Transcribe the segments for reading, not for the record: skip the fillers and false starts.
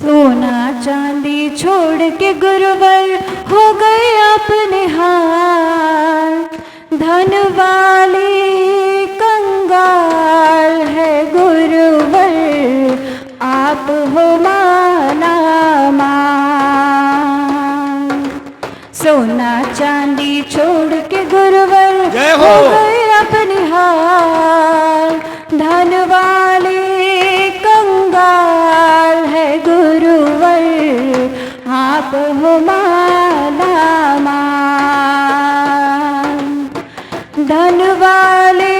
सोना चांदी छोड़ के गुरुवर हो गए अपने हाथ। धन वाले कंगाल है गुरुवर, आप हो माला माल। सोना चांदी छोड़ के गुरुवर हो गए अपने हाथ। धन वाले कंगाल है गुरुवर, आप हो माला माल। धन वाले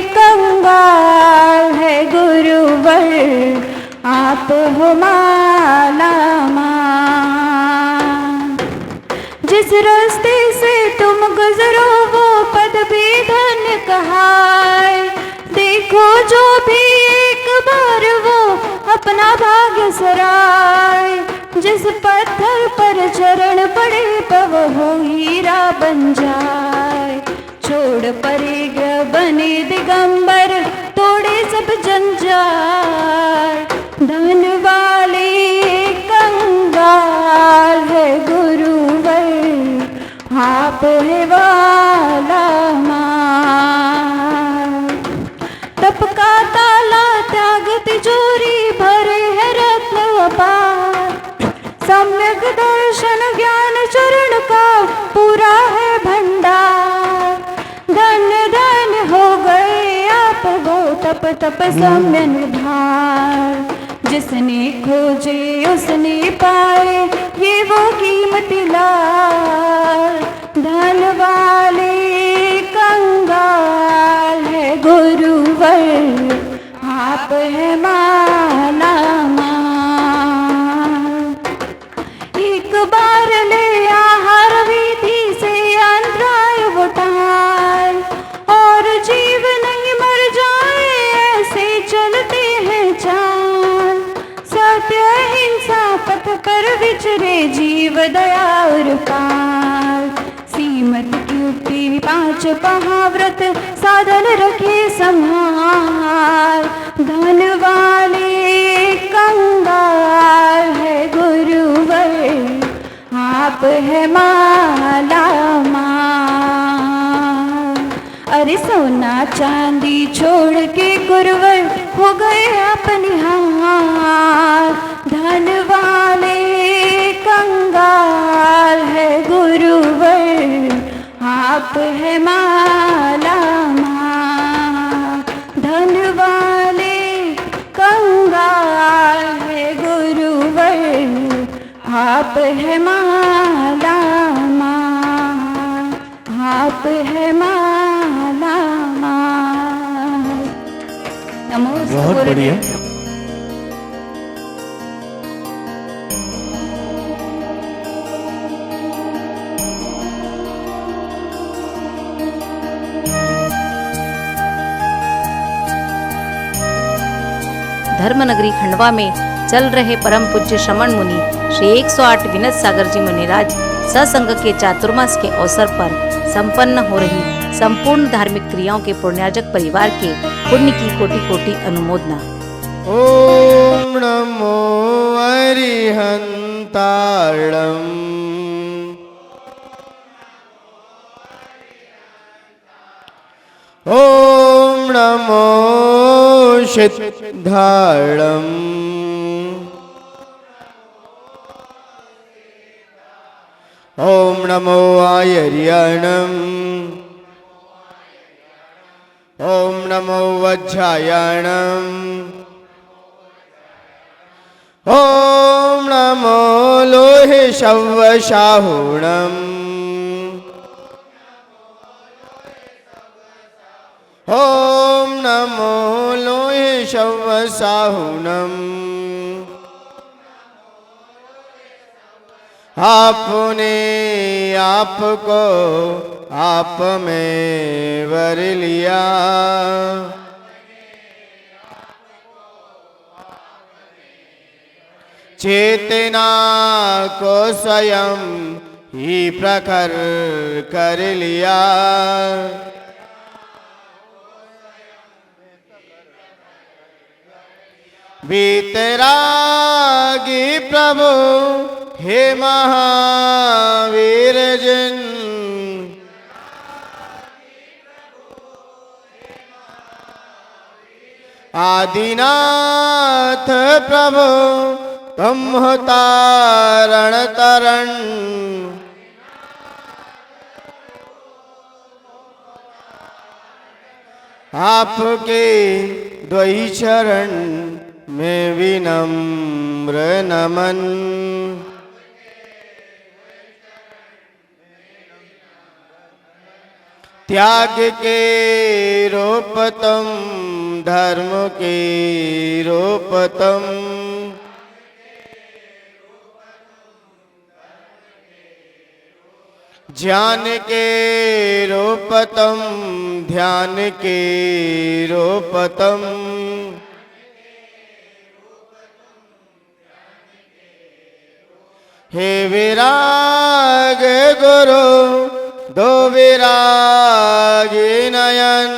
कंगाल है गुरुवर, आप हो माला माल। जिस रास्ते से तुम गुजरो वो पद भी धन्य कहाए। देखो जो भी एक बार वो अपना भाग्य सराय। जिस पत्थर पर चरण पड़े पव हो हीरा बन जाए। छोड़ परेगा बने दिगंबर, तोड़े सब जंजाल। धन वाले कंगाल है गुरुवर, आप है वाला माल। तप का ताला त्याग तिजोरी, भरे है रत्न अपार। सम्यक दर्शन ज्ञान चरण का पूरा है भंडार। धन्य धन्य हो गए आप वो तप तप सम्य निधार। जिसने खोजे उसने पाए ये वो कीमती लाल। धन वाले कंगाल है गुरुवर, आप है माला माल। एक बार ले आहार विधि से अंतराय उठाए। और जीव नहीं मर जाए ऐसे चलते हैं चाल। सत्य अहिंसा पथ पर विचरे जीव दया और पाल। सीमत युक्ति पांच महाव्रत साधन रखे संहार। धन वाले कंगाल है गुरुवर, आप है माला माल। अरे सोना चांदी छोड़ के गुरुवर हो गए अपने हाथ। धन वाले कंगाल है गुरुवर, आप है माला माल। धन वाले कंगाल है गुरुवर, आप है माला माल। आप है माला माल। नमोस्तु बहुत बढ़िया। धर्मनगरी खंडवा में चल रहे परम पूज्य श्रमण मुनि श्री 108 विनत सागर जी मुनिराज सत्संग के चातुर्मास के अवसर पर संपन्न हो रही संपूर्ण धार्मिक क्रियाओं के पुण्यार्जक परिवार के पुण्य की कोटि कोटि अनुमोदना। ओम नमो अरिहंताणं। ओम नमो सिद्धाणम्। ओम नमो आयर्याणम्। ओम नमो वज्रायणम्। ओम नमो लोहे शवशाहुणम्। ओम नमो लोहे शवशाहुणम्। आपने आपको आप में वर लिया। चेतना को स्वयं ही प्रखर कर लिया। वीतरागी प्रभु हे महावीर जिन। आदिनाथ प्रभु तुम हो तारण तरण। आपके द्वै चरण में विनम्र नमन। त्याग के रूप तुम धर्म के रूप तुम। ज्ञान के रूप तुम ध्यान के रूप तुम। हे विराग गुरु दो विरागी नयन।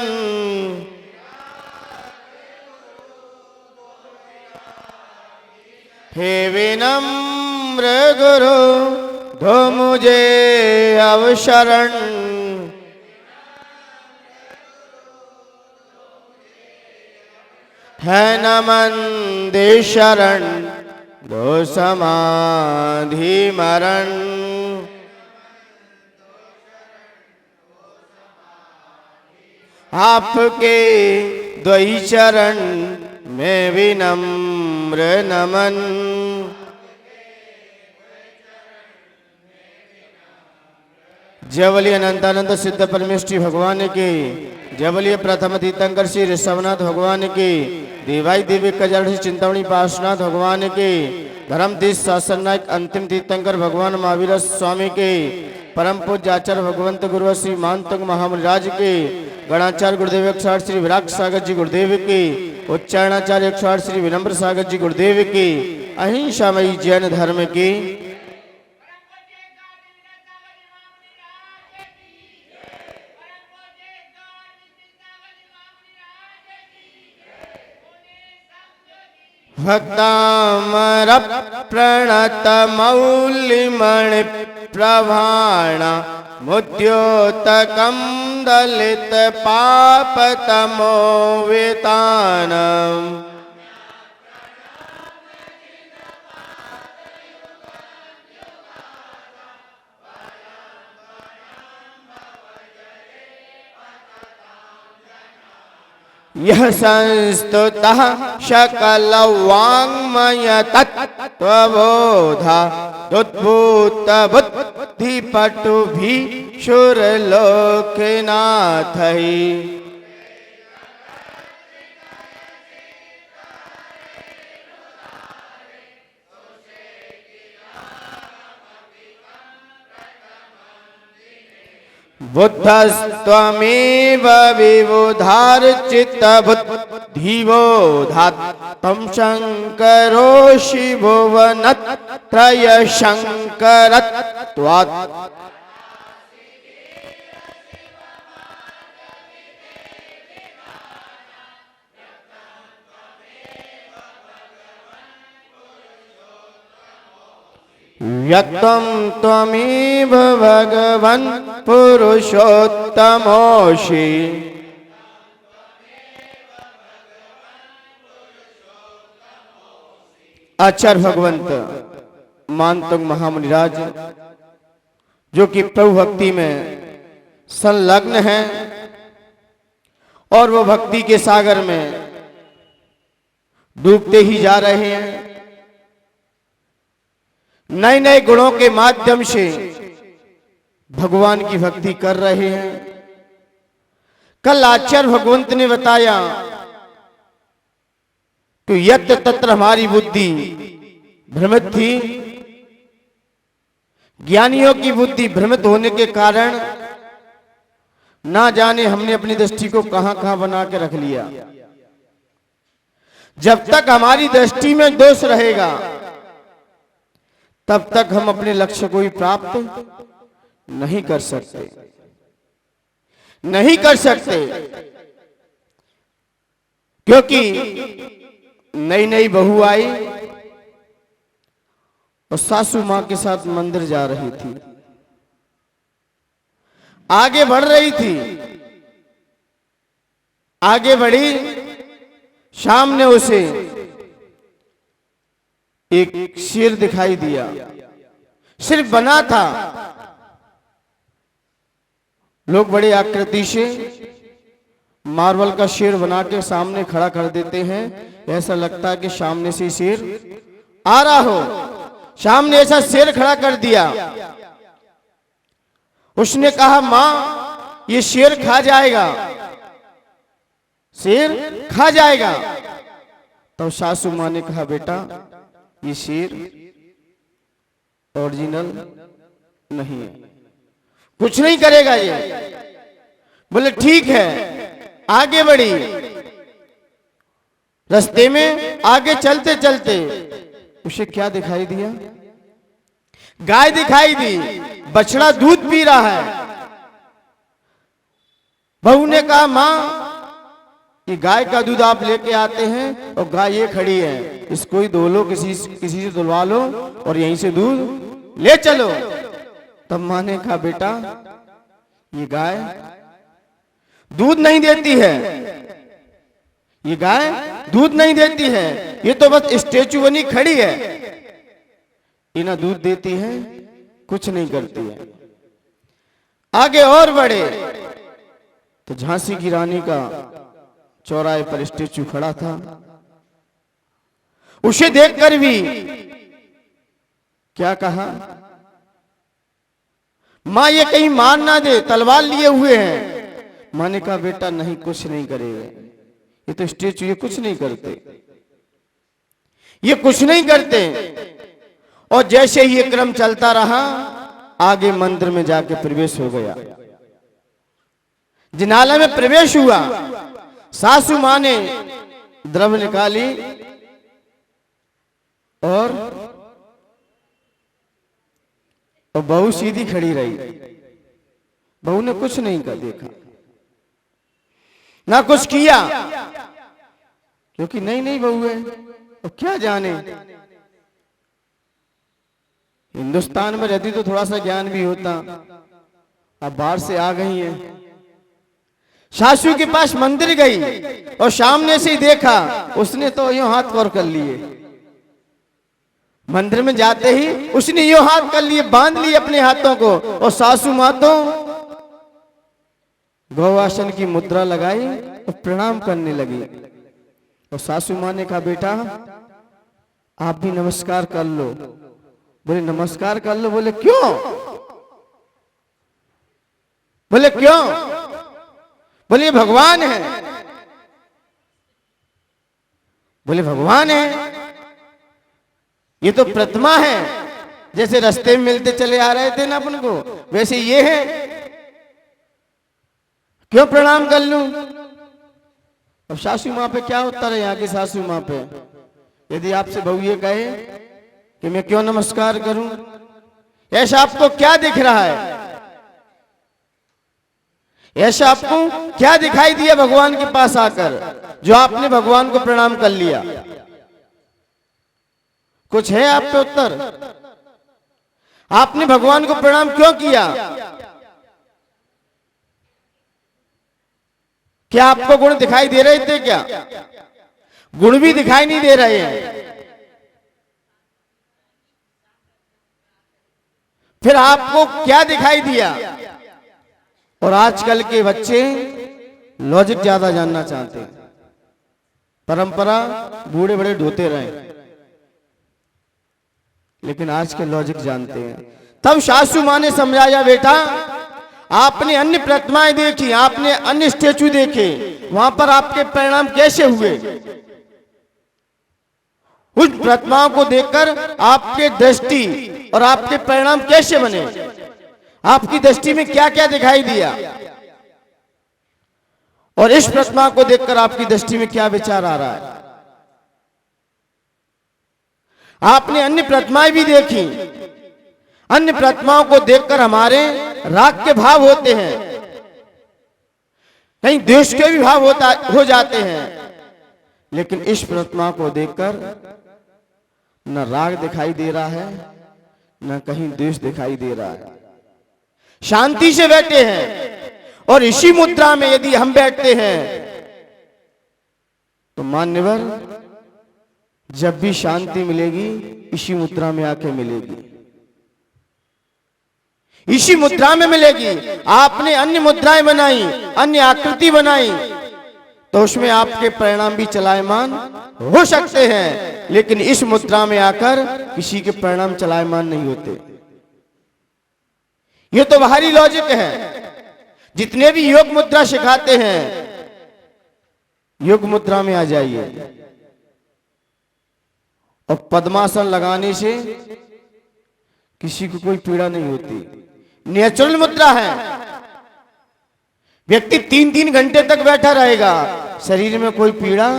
हे विनम्र गुरु दो मुझे अवशरण। है नमन दे शरण दो समाधि मरण। आपके द्वै चरण में विनम्र नमन। जबलिय अनंतानंद सिद्ध परमेष्टि भगवान की। जबलिय प्रथम तीर्थंकर श्री ऋषभनाथ भगवान की। देवाई देवी कजड़ चिंतामणि पार्श्वनाथ भगवान की। धर्म तीर्थ शासन नायक अंतिम तीर्थंकर भगवान महावीर स्वामी के। परम पूज्य आचार्य भगवंत गुरु श्री मानतंग महामुनिराज के। गणाचार्य गुरुदेव 108 श्री विराट सागर जी गुरुदेव की। उच्चारणाचार्य 108 श्री विनम्र सागर जी गुरुदेव की। अहिंसामयी जैन धर्म की। भक्तामर प्रणत मौलिमणि प्रभाण मुद्योतकं दलित पापतमो वेतानम्। यह संस्तुतः सकल वाङ्मय तत्त्वबोधा उद्भूत बुद्धि पटु भी शुरलोकनाथै। बुद्धस्त्वमेव विबुधार्चित बुद्धिबोधात् तं शङ्करोषि भुवनत्रय शङ्करत्वात्। व्यक्तं त्वमेव भगवन् पुरुषोत्तमोषि। आचार्य भगवंत मानतंग महामुनिराज जो कि प्रभु भक्ति में संलग्न हैं और वो भक्ति के सागर में डूबते ही जा रहे हैं। नए नए गुणों के माध्यम से भगवान की भक्ति कर रहे हैं। कल आचार्य भगवंत ने बताया कि यत्र तत्र हमारी बुद्धि भ्रमित थी। ज्ञानियों की बुद्धि भ्रमित होने के कारण ना जाने हमने अपनी दृष्टि को कहां कहां बना के रख लिया। जब तक हमारी दृष्टि में दोष रहेगा तब तक हम अपने लक्ष्य को ही प्राप्त नहीं कर सकते, नहीं कर सकते। क्योंकि नई नई बहू आई और सासू मां के साथ मंदिर जा रही थी, आगे बढ़ रही थी। आगे बढ़ी, सामने उसे एक शेर दिखाई दिया। सिर्फ बना था, लोग बड़े आकृति से मार्बल का शेर बना के सामने खड़ा कर देते हैं, ऐसा लगता है कि सामने से शेर आ रहा हो। सामने ऐसा शेर खड़ा कर दिया। उसने कहा, मां ये शेर खा जाएगा, शेर खा जाएगा। तो सासू मां ने कहा, बेटा ये शेर ओरिजिनल नहीं है, कुछ नहीं करेगा ये। बोले ठीक है। आगे बढ़ी, रास्ते में आगे चलते चलते उसे क्या दिखाई दिया? गाय दिखाई दी, बछड़ा दूध पी रहा है। बहू ने कहा, मां ये गाय का दूध आप लेके आते हैं और गाय ये खड़ी है, इसको ही धो लो, किसी से धुलवा लो और यहीं से दूध ले चलो। तब मां ने कहा, बेटा ये गाय दूध नहीं देती है, ये गाय दूध नहीं देती है, ये तो बस स्टेचू बनी खड़ी है, ये ना दूध देती है, कुछ नहीं करती है। आगे और बढ़े तो झांसी की रानी का चौराहे पर स्टेचू खड़ा था। उसे देखकर भी क्या कहा, मां ये कहीं मार ना दे, तलवार लिए हुए हैं। मां ने कहा, बेटा नहीं, कुछ नहीं करेगा, ये तो स्टेचू, ये कुछ नहीं करते, ये कुछ नहीं करते। और जैसे ही ये क्रम चलता रहा, आगे मंदिर में जाके प्रवेश हो गया। जिनाला में प्रवेश हुआ, सासू मां ने द्रव निकाली और बहू सीधी खड़ी रही। बहू ने कुछ नहीं कर देखा, ना कुछ किया, क्योंकि नई नई बहू है और क्या जाने। हिंदुस्तान में रहती तो थोड़ा सा ज्ञान भी होता, अब बाहर से आ गई है। सासू के पास मंदिर गई और सामने से ही देखा, उसने तो यूं हाथ पर कर लिए। मंदिर में जाते ही उसने यूं हाथ कर लिए, बांध लिए अपने हाथों को, और सासू मां तो गौवासन की मुद्रा लगाई और प्रणाम करने लगी। और सासू मां ने कहा, बेटा आप भी नमस्कार कर लो। बोले नमस्कार कर लो। बोले क्यों? बोले क्यों? बोले भगवान है। बोले भगवान है, ये तो प्रतिमा है, जैसे रास्ते में मिलते चले आ रहे थे ना अपन को, वैसे ये है, क्यों प्रणाम कर लूं? अब सासू मां पे क्या उत्तर है यहाँ की सासू मां पे? यदि आपसे बहू ये कहे कि मैं क्यों नमस्कार करूं, ऐसा आपको क्या दिख रहा है? ऐसा आपको क्या दिखाई दिया भगवान के पास आकर, जो आपने भगवान को प्रणाम कर लिया? कुछ है आप पे उत्तर? आपने भगवान को प्रणाम क्यों किया? क्या आपको गुण दिखाई दे रहे थे? क्या गुण भी दिखाई नहीं दे रहे हैं? फिर आपको क्या दिखाई दिया? और आजकल के बच्चे लॉजिक ज्यादा जानना चाहते हैं। परंपरा बूढ़े बड़े ढोते रहे, लेकिन आज के लॉजिक जानते हैं। तब सासू मां ने समझाया, बेटा आपने अन्य प्रतिमाएं देखी, आपने अन्य स्टेचू देखे, वहां पर आपके परिणाम कैसे हुए? उस प्रतिमाओं को देखकर आपके दृष्टि और आपके परिणाम कैसे बने? आपकी दृष्टि में क्या क्या दिखाई दिया? और इस प्रतिमा को देखकर आपकी दृष्टि में क्या विचार आ रहा है? आपने अन्य प्रतिमाएं भी देखी, अन्य प्रतिमाओं को देखकर हमारे राग के भाव होते हैं, कहीं द्वेष के भी भाव हो जाते हैं, लेकिन इस प्रतिमा को देखकर न राग दिखाई दे रहा है, न कहीं द्वेष दिखाई दे रहा है। शांति से बैठे हैं। और इसी मुद्रा में यदि हम बैठते हैं तो मान्यवर, जब भी शांति मिलेगी इसी मुद्रा में आके मिलेगी, इसी मुद्रा में मिलेगी। आपने अन्य मुद्राएं बनाई, अन्य आकृति बनाई, तो उसमें आपके परिणाम भी चलायमान हो सकते हैं, लेकिन इस मुद्रा में आकर किसी के परिणाम चलायमान नहीं होते। ये तो बाहरी लॉजिक है। जितने भी योग मुद्रा सिखाते हैं, योग मुद्रा में आ जाइए। और पद्मासन लगाने से किसी को कोई पीड़ा नहीं होती। नेचुरल मुद्रा है। व्यक्ति 3-3 घंटे तक बैठा रहेगा, शरीर में कोई पीड़ा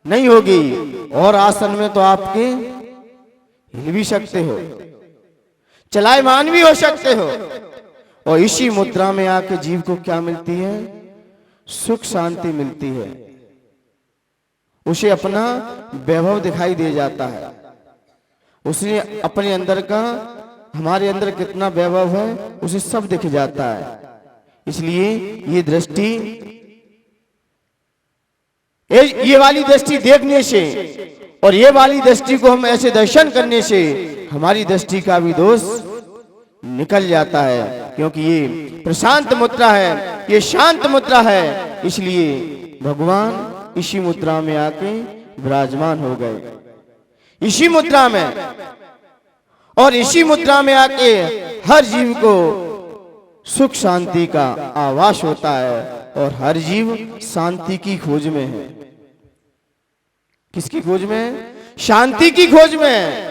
नहीं होगी। और आसन में तो आपके हिल भी सकते हो, चलायमान भी हो सकते हो। और इसी मुद्रा में आके जीव को क्या मिलती है? सुख शांति मिलती है। उसे अपना वैभव दिखाई दे जाता है। उसे अपने अंदर का, हमारे अंदर कितना वैभव है उसे सब दिख जाता है। इसलिए ये दृष्टि, ये वाली दृष्टि देखने से और ये वाली दृष्टि को हम ऐसे दर्शन करने से हमारी दृष्टि का भी दोष निकल जाता है। क्योंकि ये प्रशांत मुद्रा है, ये शांत मुद्रा है। इसलिए भगवान इसी मुद्रा में आके विराजमान हो गए, इसी मुद्रा में। और इसी मुद्रा में आके हर जीव को सुख शांति का आवास होता है। और हर जीव शांति की खोज में है। किसकी खोज में है? शांति की खोज में है।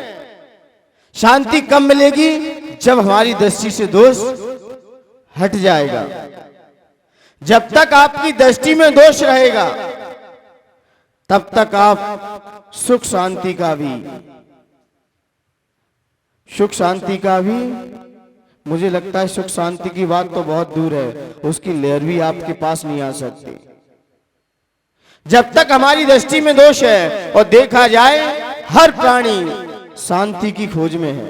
शांति कब मिलेगी? जब हमारी दृष्टि से दोष हट जाएगा। जब तक आपकी दृष्टि में दोष रहेगा, तब तक आप सुख शांति का भी मुझे लगता है सुख शांति की बात तो बहुत दूर है, उसकी लहर भी आपके पास नहीं आ सकती। जब तक हमारी दृष्टि में दोष है। और देखा जाए हर प्राणी शांति की खोज में है।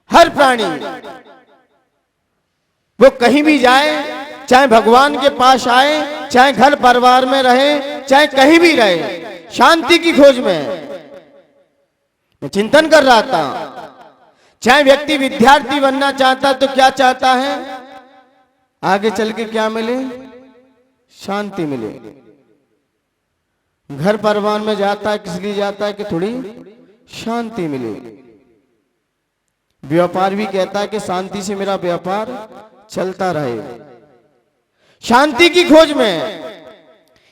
हर प्राणी, वो कहीं भी जाए, चाहे भगवान के पास आए, चाहे घर परिवार में रहे, चाहे कहीं भी रहे, शांति की खोज में है। मैं चिंतन कर रहा था, चाहे व्यक्ति विद्यार्थी बनना चाहता तो क्या चाहता है? आगे चल के क्या मिले? शांति मिले। घर परिवार में जाता है, किस लिए जाता है? कि थोड़ी शांति मिले। व्यापार भी कहता है कि शांति से मेरा व्यापार चलता रहे। शांति की खोज में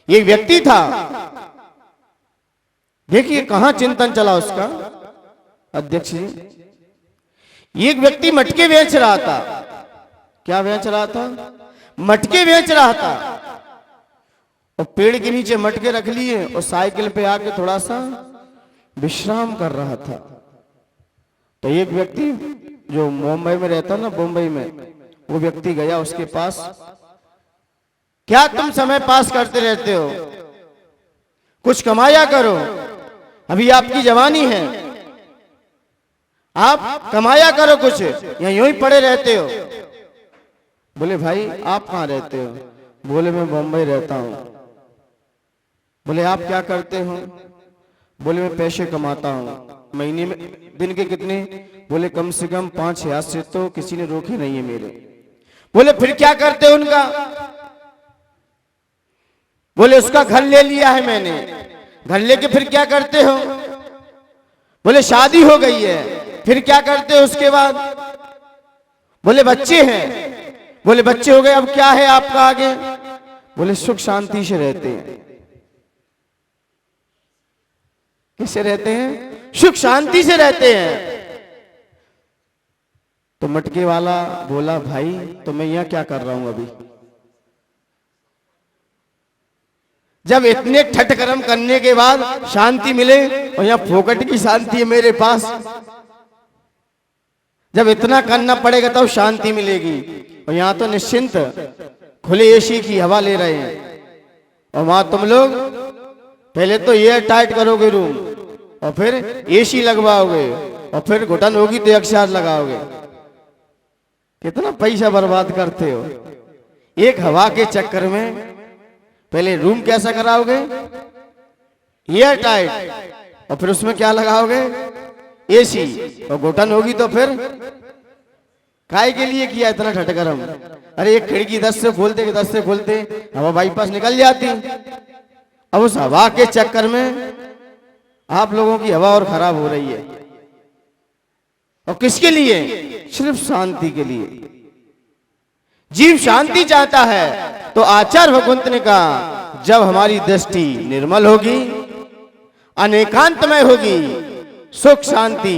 ये व्यक्ति था। देखिए कहां चिंतन चला उसका, अध्यक्ष जी। एक व्यक्ति मटके बेच रहा था। क्या बेच रहा था? मटके बेच रहा था। और पेड़ के नीचे मटके रख लिए और साइकिल पे आके थोड़ा सा विश्राम कर रहा था। तो एक व्यक्ति जो मुंबई में रहता ना, बम्बई में, वो व्यक्ति गया उसके पास। क्या तुम समय पास करते रहते हो? कुछ कमाया करो, अभी आपकी जवानी है, आप कमाया करो कुछ, या यूं ही पड़े रहते हो। बोले भाई आप कहाँ रहते हो? बोले मैं बम्बई रहता हूं। बोले आप क्या करते हो? बोले मैं पैसे कमाता हूं। महीने में दिन के कितने? बोले कम से कम 5,000 से तो किसी ने रोके नहीं है मेरे। बोले फिर क्या करते हो उनका? बोले उसका घर ले लिया है मैंने। घर लेके फिर क्या करते हो? बोले शादी हो गई है। फिर क्या करते हो उसके बाद? बोले बच्चे हैं। बोले बच्चे हो गए, अब क्या है आपका आगे? बोले सुख शांति से रहते हैं। कैसे रहते हैं? सुख शांति से रहते हैं। तो मटके वाला बोला भाई तो मैं यहां क्या कर रहा हूं अभी? जब इतने ठट कर्म करने के बाद शांति मिले और यहां फोकट की शांति है मेरे पास। जब इतना करना पड़ेगा तब शांति मिलेगी। और यहां तो निश्चिंत खुले एसी की हवा ले रहे हैं। और वहां तुम लोग पहले तो एयर टाइट करोगे रूम, और फिर एसी लगवाओगे, और फिर घुटन होगी तो एक्सार लगाओगे। कितना पैसा बर्बाद करते हो एक हवा के चक्कर में। पहले रूम कैसा कराओगे, एयर टाइट, और फिर उसमें क्या लगाओगे, एसी, और घुटन होगी तो फिर काय के लिए किया इतना ठटगरम। अरे एक खिड़की 10 से खोलते हवा बाईपास निकल जाती। अब उस हवा के चक्कर में आप लोगों की हवा और खराब हो रही है। और किसके लिए, सिर्फ शांति के लिए। जीव शांति चाहता है तो आचार्य भगवंत ने कहा जब हमारी दृष्टि निर्मल होगी, अनेकांतमय होगी, सुख शांति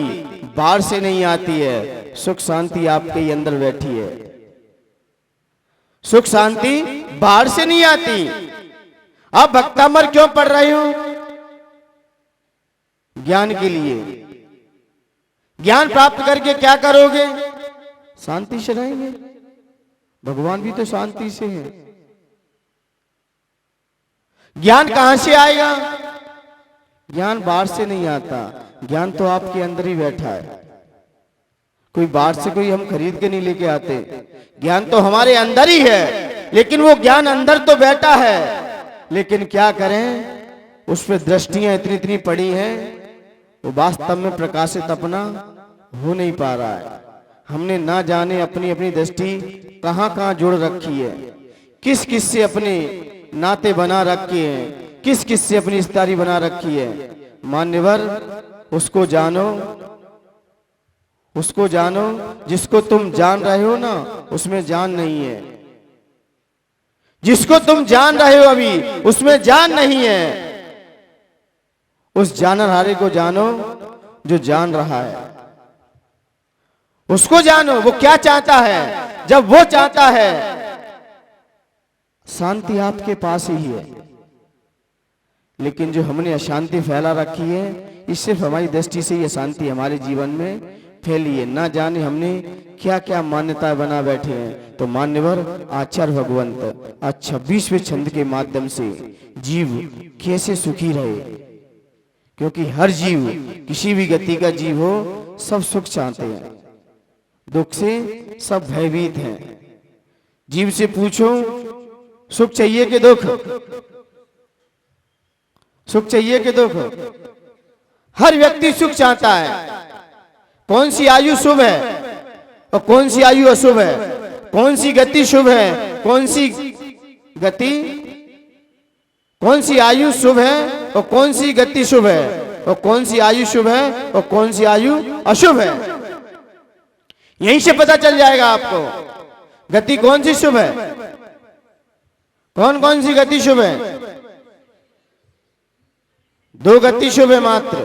बाहर से नहीं आती है, सुख शांति आपके ही अंदर बैठी है। सुख शांति बाहर से नहीं आती। अब भक्तामर क्यों पढ़ रही हूं, ज्ञान के लिए। ज्ञान प्राप्त करके क्या करोगे, शांति से रहेंगे। भगवान भी तो शांति से है। ज्ञान कहां से आएगा, ज्ञान बाहर से नहीं आता, ज्ञान तो आपके अंदर ही बैठा है। कोई बाहर से कोई हम खरीद के नहीं लेके आते, ज्ञान तो हमारे अंदर ही है। लेकिन वो ज्ञान अंदर तो बैठा है, लेकिन क्या करें, उस पर दृष्टियां इतनी पड़ी हैं, वो वास्तव में प्रकाशित अपना हो नहीं पा रहा है। हमने ना जाने अपनी अपनी दृष्टि कहां जोड़ रखी है, किस किस से अपने नाते बना रखे हैं, किस किस से अपनी रिश्तेदारी बना रखी है। मान्यवर उसको जानो, उसको जानो जिसको तुम जान रहे हो ना, उसमें जान नहीं है। जिसको तुम जान रहे हो अभी, उसमें जान नहीं है। उस जाननहारे को जानो जो जान रहा है, उसको जानो वो क्या चाहता है। जब वो चाहता है, शांति आपके पास ही है। लेकिन जो हमने अशांति फैला रखी है, इस सिर्फ हमारी दृष्टि से ये शांति हमारे जीवन में फैली है। ना जाने हमने क्या क्या मान्यताएं बना बैठे हैं। तो मान्यवर आचार्य भगवंत आज 26वें छंद के माध्यम से जीव कैसे सुखी रहे, क्योंकि हर जीव, किसी भी गति का जीव हो, सब सुख चाहते हैं, दुख से सब भयभीत हैं। जीव से पूछो सुख चाहिए कि दुख, सुख चाहिए कि दुख। हर व्यक्ति सुख चाहता है। कौन सी आयु शुभ है और कौन सी आयु अशुभ है, कौन सी गति शुभ है, कौन सी गति, कौन सी आयु शुभ है और कौन सी गति शुभ है, और कौन सी आयु शुभ है और कौन सी आयु अशुभ है। यहीं से पता चल जाएगा आपको गति कौन सी शुभ है, कौन कौन सी गति शुभ है। 2 गति शुभ है मात्र,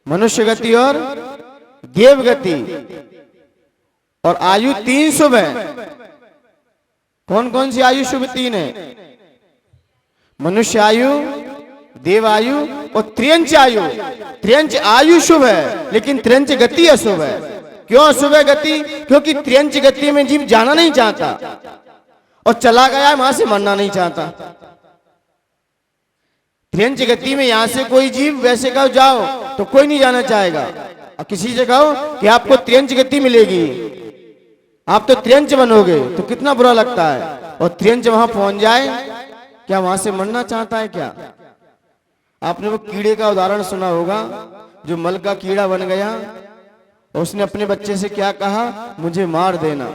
मनुष्य गति और देव गति। और आयु 3 शुभ है। कौन कौन सी आयु शुभ 3 है, मनुष्य आयु, देव आयु और त्रियंच आयु। त्रियंच आयु शुभ है, लेकिन त्रियंच गति अशुभ है। क्यों अशुभ है गति, क्योंकि त्रियंच गति में जीव जाना नहीं चाहता, और चला गया वहां से मरना नहीं चाहता। त्रियंच गति में यहां से कोई जीव वैसे कहो जाओ तो कोई नहीं जाना चाहेगा। और किसी से कहो कि आपको त्रियंच गति मिलेगी, आप तो त्रियंच बनोगे, तो कितना बुरा लगता है। और त्रियंच वहां पहुंच जाए, क्या वहां से मरना चाहता है क्या। आपने वो कीड़े का उदाहरण सुना होगा, जो मल का कीड़ा बन गया और उसने अपने बच्चे से क्या कहा, मुझे मार देना,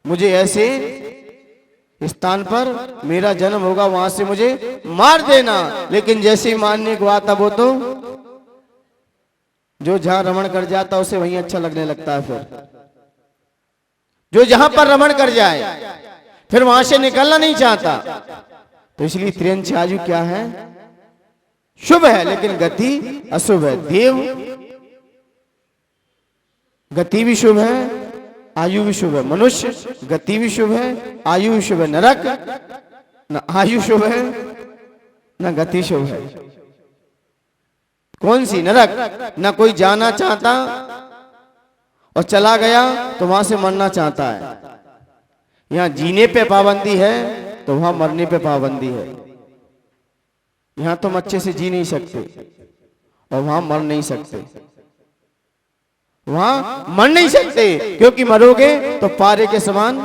मुझे ऐसे स्थान पर मेरा जन्म होगा, वहां से मुझे मार देना। लेकिन जैसे ही मारने को आता, वो तो जो जहां रमण कर जाता उसे वहीं अच्छा लगने लगता है। फिर जो जहां पर रमण कर जाए फिर वहां से निकलना नहीं चाहता। तो इसलिए त्रियंच आयु क्या है, शुभ है, लेकिन गति अशुभ है। देव गति भी शुभ है, आयु भी शुभ है। मनुष्य गति भी शुभ है, आयु भी शुभ है। नरक न आयु शुभ है न गति शुभ है। कौन सी नरक, न कोई जाना चाहता, और चला गया तो वहां से मरना चाहता है। यहां जीने पे पाबंदी है तो वहां मरने पे पाबंदी है। यहां तुम अच्छे से जी नहीं सकते और वहां मर नहीं सकते, वहां मर नहीं सकते, क्योंकि मरोगे तो पारे के समान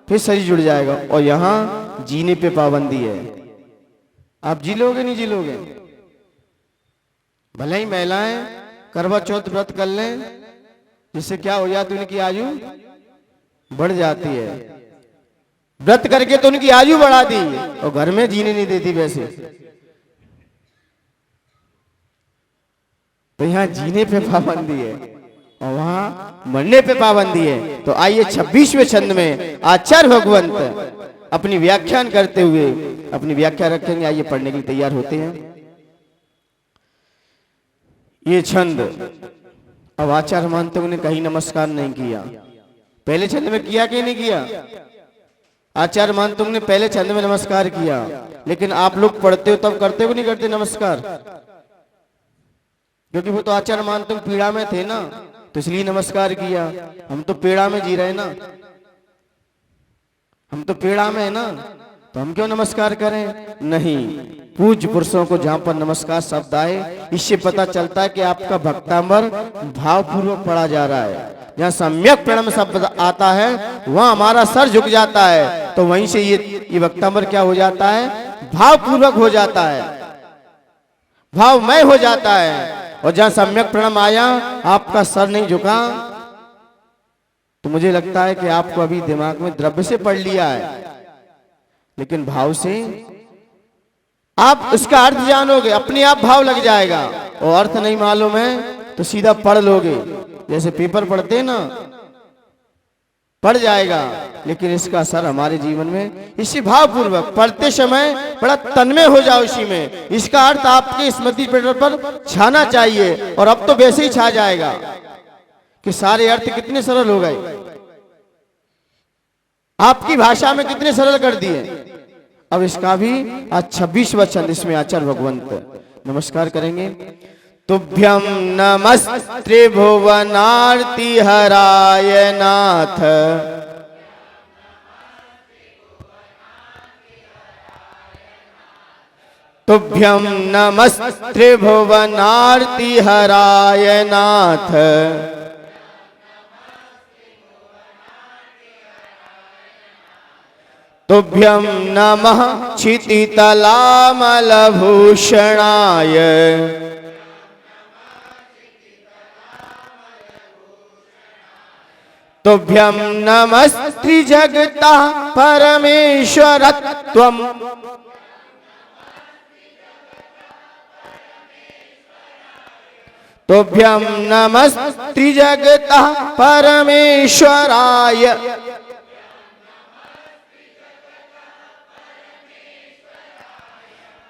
फिर शरीर जुड़ जाएगा, और यहां जीने पे पाबंदी है। आप जी लोगे नहीं जी लोगे? भले ही महिलाएं करवा चौथ व्रत कर लें, जिससे क्या हो जाती है, उनकी आयु बढ़ जाती है। व्रत करके तो उनकी आयु बढ़ा दी और घर में जीने नहीं देती। वैसे तो यहाँ जीने पे पाबंदी है और वहां मरने पे पाबंदी है। तो आइए 26वें छंद में आचार्य भगवंत अपनी व्याख्यान करते हुए अपनी व्याख्या रखेंगे। आइए पढ़ने के लिए तैयार होते हैं। ये छंद अब आचार्य महंतों ने कहीं नमस्कार नहीं किया। पहले छंद में किया कि नहीं किया? आचार्य महंतों ने पहले छंद में नमस्कार किया, लेकिन आप लोग पढ़ते हो तब करते हो नहीं करते नमस्कार? क्योंकि वो तो आचार्य महंतों पीड़ा में थे ना, तो इसलिए नमस्कार किया। हम तो पीड़ा में जी रहे ना, हम तो पीड़ा में है ना, तो हम क्यों नमस्कार करें? नहीं, पूज्य पुरुषों को जहां पर नमस्कार शब्द आए, इससे पता चलता है कि आपका भक्तांबर भावपूर्वक पढ़ा जा रहा है। जहाँ सम्यक प्रणम शब्द आता है वहां हमारा सर झुक जाता है, तो वहीं से ये भक्तांबर क्या हो जाता है? भावपूर्वक हो जाता है, भावमय हो जाता है। और जहां सम्यक प्रणम आया, आपका सर नहीं झुका, तो मुझे लगता है कि आपको अभी दिमाग में द्रव्य से पढ़ लिया है, लेकिन भाव से आप उसका अर्थ जानोगे, अपने आप भाव लग जाएगा। और अर्थ नहीं मालूम है तो सीधा पढ़ लोगे, जैसे पेपर पढ़ते हैं ना, पढ़ जाएगा। लेकिन इसका असर हमारे जीवन में इसी भावपूर्वक पढ़ते समय बड़ा तन्मय हो जाओ इसी में। इसका अर्थ आपके स्मृति पटल पर छाना चाहिए, और अब तो वैसे ही छा जाएगा कि सारे अर्थ कितने सरल हो गए, आपकी भाषा में कितने सरल कर दिए। अब इसका भी आज 26वां छंद, इसमें आचार्य भगवंत नमस्कार करेंगे। तुभ्यं नमस्ते भुवनार्ति हराय नाथ, तुभ्यं नमस्ते भुवनार्ति हराय नाथ, तुभ्यं नमः क्षितितलामलभूषणाय, तुभ्यं नमस्त्रिजगतः परमेश्वरत्वम्, तुभ्यं नमस्त्रिजगतः परमेश्वराय,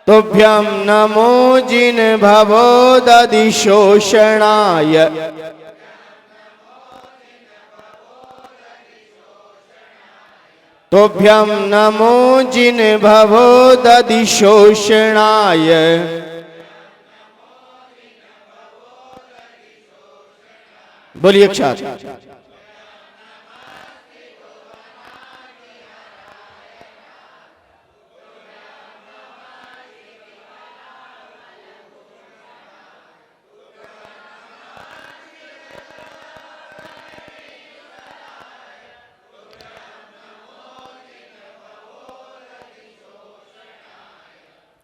तुभ्यं नमो जिन भवोदधिशोषणाय, तुभ्यं नमो जिन भवोदधिशोषणाय, बोलिए एक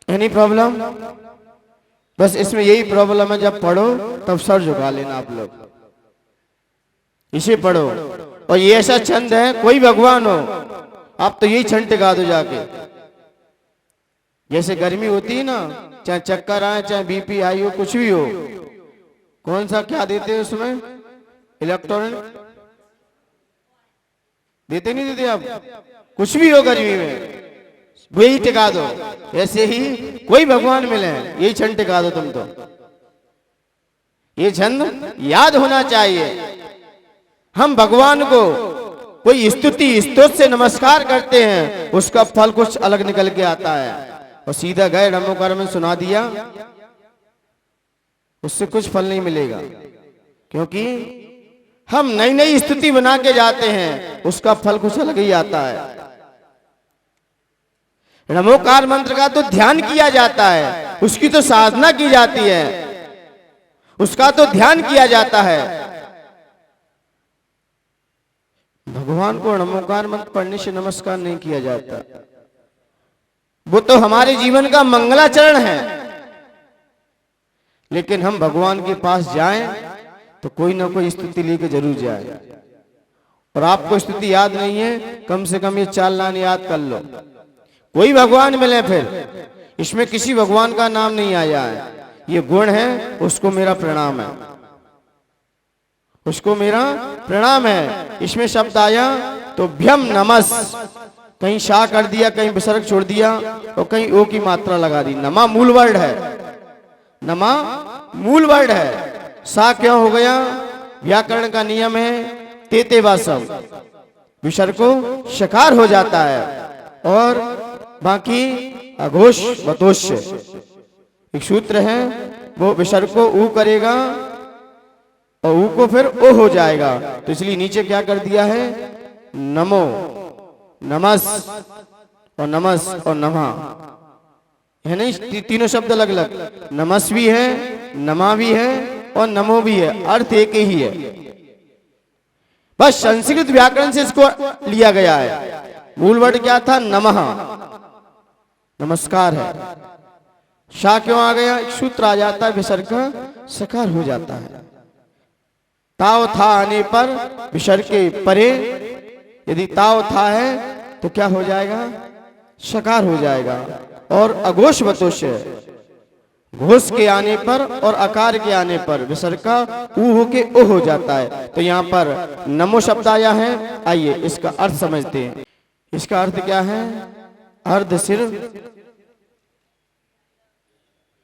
एनी प्रॉब्लम? बस इसमें यही प्रॉब्लम है, जब पढ़ो तब सर झुका लेना आप लोग, इसे पढ़ो। और ये ऐसा छंद है, कोई भगवान हो आप तो यही छंद टिका दो जाके। जैसे गर्मी होती है ना, चाहे चक्कर आए, चाहे बीपी आई हो, कुछ भी हो, कौन सा क्या देते हैं उसमें? इलेक्ट्रॉनिक देते नहीं देते आप? कुछ भी हो गर्मी में वही टिका दो। ऐसे ही कोई भगवान मिले यही छंद टिका दो तुम तो। ये छंद याद होना चाहिए। हम भगवान को कोई स्तुति स्तोत्र से नमस्कार करते हैं, उसका फल कुछ अलग निकल के आता है, और सीधा गए नमोकार में सुना दिया, उससे कुछ फल नहीं मिलेगा। क्योंकि हम नई नई स्तुति बना के जाते हैं, उसका फल कुछ अलग ही आता है। नमोकार मंत्र का तो ध्यान किया जाता है, उसकी तो साधना की जाती है, उसका तो ध्यान किया जाता है। भगवान को नमोकार मंत्र पढ़ने से नमस्कार नहीं किया जाता। वो तो हमारे जीवन का मंगलाचरण है। लेकिन हम भगवान के पास जाएं तो कोई ना कोई स्तुति लेके जरूर जाए। और आपको स्तुति याद नहीं है, कम से कम ये 4 लाइन याद कर लो। कोई भगवान मिले, फिर इसमें किसी भगवान का नाम नहीं आया है, ये गुण है, उसको मेरा प्रणाम है, उसको मेरा प्रणाम है। इसमें शब्द आया तो भ्यम नमस, कहीं शाह कर दिया, कहीं विसर्ग छोड़ दिया और कहीं ओ की मात्रा लगा दी। नमा मूल वर्ड है, नमा मूल वर्ड है। सा क्यों हो गया? व्याकरण का नियम है तेते वासम, विसर्ग को शकार हो जाता है और बाकी अघोष वतोष्य। एक सूत्र है, वो विसर्ग को ऊ करेगा और ऊ को फिर ओ हो जाएगा, तो इसलिए नीचे क्या कर दिया है? नमो, नमस और नमस और नमा है नहीं, तीनों शब्द अलग अलग। नमस भी है, नमा भी है और नमो भी है, अर्थ एक ही है। बस संस्कृत व्याकरण से इसको लिया गया है। मूल वर्ड क्या था? नमः, नमस्कार है। शाह क्यों आ गया? एक सूत्र आ जाता है, विसर्ग का सकार हो जाता है। ताव था आने पर विसर्ग के परे यदि ताव था है तो क्या हो जाएगा? शकार हो जाएगा। और अघोष वतोष, घोष के आने पर और अकार के आने पर विसर्ग का ऊ होके ओ हो जाता है। तो यहाँ पर नमो शब्द आया है। आइए इसका अर्थ समझते हैं। इसका अर्थ क्या है? अर्ध सिर,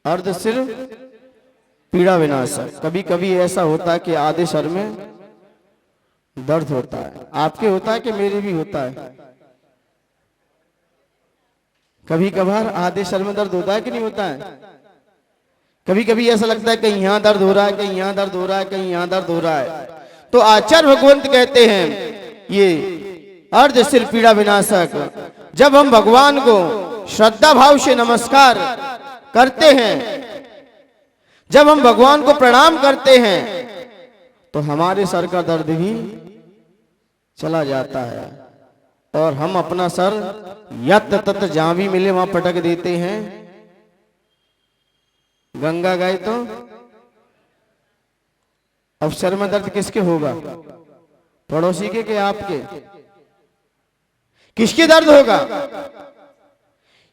अर्ध सिर पीड़ा विनाशक। कभी कभी ऐसा होता है कि आधे सर में दर्द होता है। आपके होता है कि मेरे भी होता है? कभी कभार आधे सर में दर्द होता है कि नहीं होता है? कभी कभी ऐसा लगता है कहीं यहां दर्द हो रहा है, कहीं यहां दर्द हो रहा है, कहीं यहां दर्द हो रहा है। तो आचार्य भगवंत कहते हैं ये अर्ध सिर पीड़ा विनाशक। जब हम भगवान को श्रद्धा भाव से नमस्कार करते हैं, जब हम भगवान को प्रणाम करते हैं, तो हमारे सर का दर्द भी चला जाता है और हम अपना सर यत तत जहां भी मिले वहां पटक देते हैं। गंगा गए तो अब सर में दर्द किसके होगा? पड़ोसी के कि आपके? किसके दर्द होगा?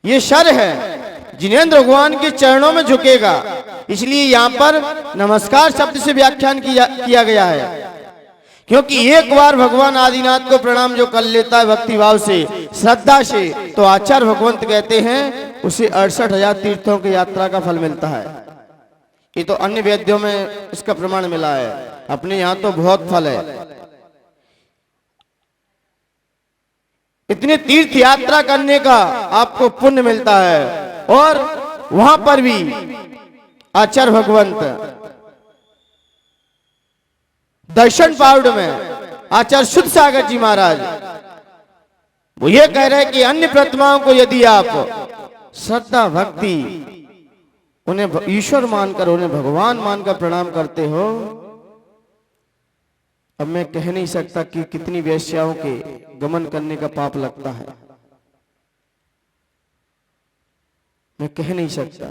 ये सर है, जिनेंद्र भगवान के चरणों में झुकेगा। इसलिए यहाँ पर नमस्कार शब्द से व्याख्यान किया गया है, क्योंकि एक बार भगवान आदिनाथ को प्रणाम जो कर लेता है भक्ति भाव से, श्रद्धा से, तो आचार्य भगवंत कहते हैं उसे 68,000 तीर्थों की यात्रा का फल मिलता है। ये तो अन्य वेद्यों में इसका प्रमाण मिला है, अपने यहाँ तो बहुत फल है। इतने तीर्थ यात्रा करने का आपको पुण्य मिलता है। और वहां पर भी आचार्य भगवंत दर्शन पाउड में आचार्य शुद्ध सागर जी महाराज वो ये कह रहे हैं कि अन्य प्रतिमाओं को यदि आप श्रद्धा भक्ति उन्हें ईश्वर मानकर, उन्हें भगवान मानकर प्रणाम करते हो, अब मैं कह नहीं सकता कि कितनी वेश्याओं के गमन करने का पाप लगता है। मैं कह नहीं सकता,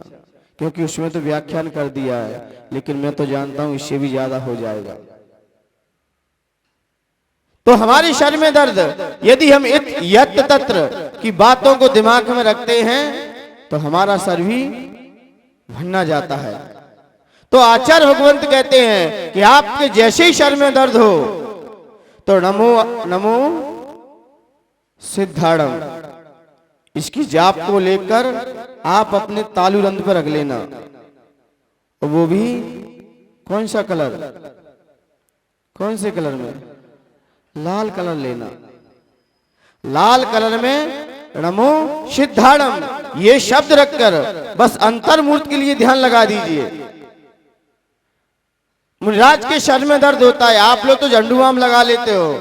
क्योंकि उसमें तो व्याख्यान कर दिया है, लेकिन मैं तो जानता हूं इससे भी ज्यादा हो जाएगा। तो हमारे शरीर में दर्द यदि हम यत्र तत्र की बातों को दिमाग में रखते हैं तो हमारा सर भी भन्ना जाता है। तो आचार्य भगवंत कहते हैं कि आपके जैसे ही शरीर में दर्द हो तो नमो नमो सिद्धाड़म, इसकी जाप को लेकर आप अपने तालु रंध्र पर रख लेना। और वो भी कौन सा कलर? कौन से कलर में? लाल कलर लेना। लाल कलर में नमो सिद्धाड़म ये शब्द रखकर बस अंतर्मूर्त के लिए ध्यान लगा दीजिए। मुनिराज के शरीर में दर्द होता है, आप लोग तो झंडू आम लगा लेते हो,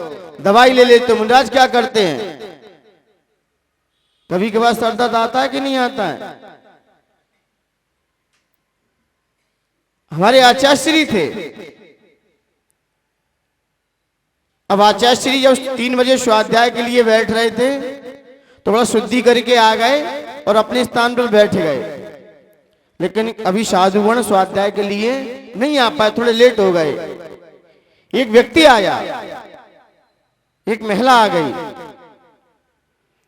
दवाई ले लेते हो। मुनिराज क्या करते हैं? कभी कभार सर दर्द आता है कि नहीं आता है? हमारे आचार्य श्री थे, अब आचार्य श्री जब 3 बजे स्वाध्याय के लिए बैठ रहे थे तो थोड़ा शुद्धि करके आ गए और अपने स्थान पर बैठ गए, लेकिन अभी साधुगण स्वाध्याय के लिए नहीं आ पाए, थोड़े लेट हो गए। एक व्यक्ति आया, एक महिला आ गई,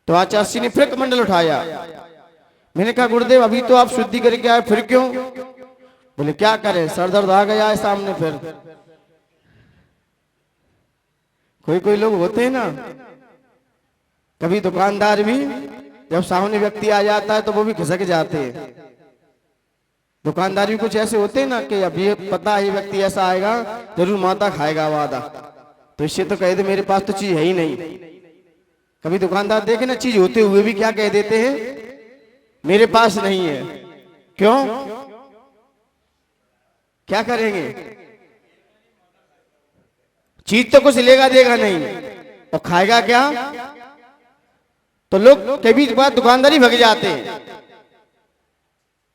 तो आचार्य श्री ने फिर कमंडल उठाया। मैंने कहा गुरुदेव अभी तो आप शुद्धि करके आए, फिर क्यों? बोले क्या करें, सर दर्द आ गया है सामने। फिर कोई कोई लोग होते हैं ना, कभी दुकानदार भी जब सामने व्यक्ति आ जाता है तो वो भी खिसक जाते हैं। दुकानदार भी कुछ ऐसे होते हैं ना कि अब ये पता है व्यक्ति ऐसा आएगा जरूर माता खाएगा वादा, तो इससे तो कह दे मेरे पास तो चीज है ही नहीं। कभी दुकानदार देखे ना चीज होते हुए भी क्या कह देते हैं, मेरे पास नहीं है। क्यों? क्या करेंगे? चीज तो कुछ लेगा देगा नहीं और खाएगा क्या? तो लोग कभी बार दुकानदारी भग जाते हैं।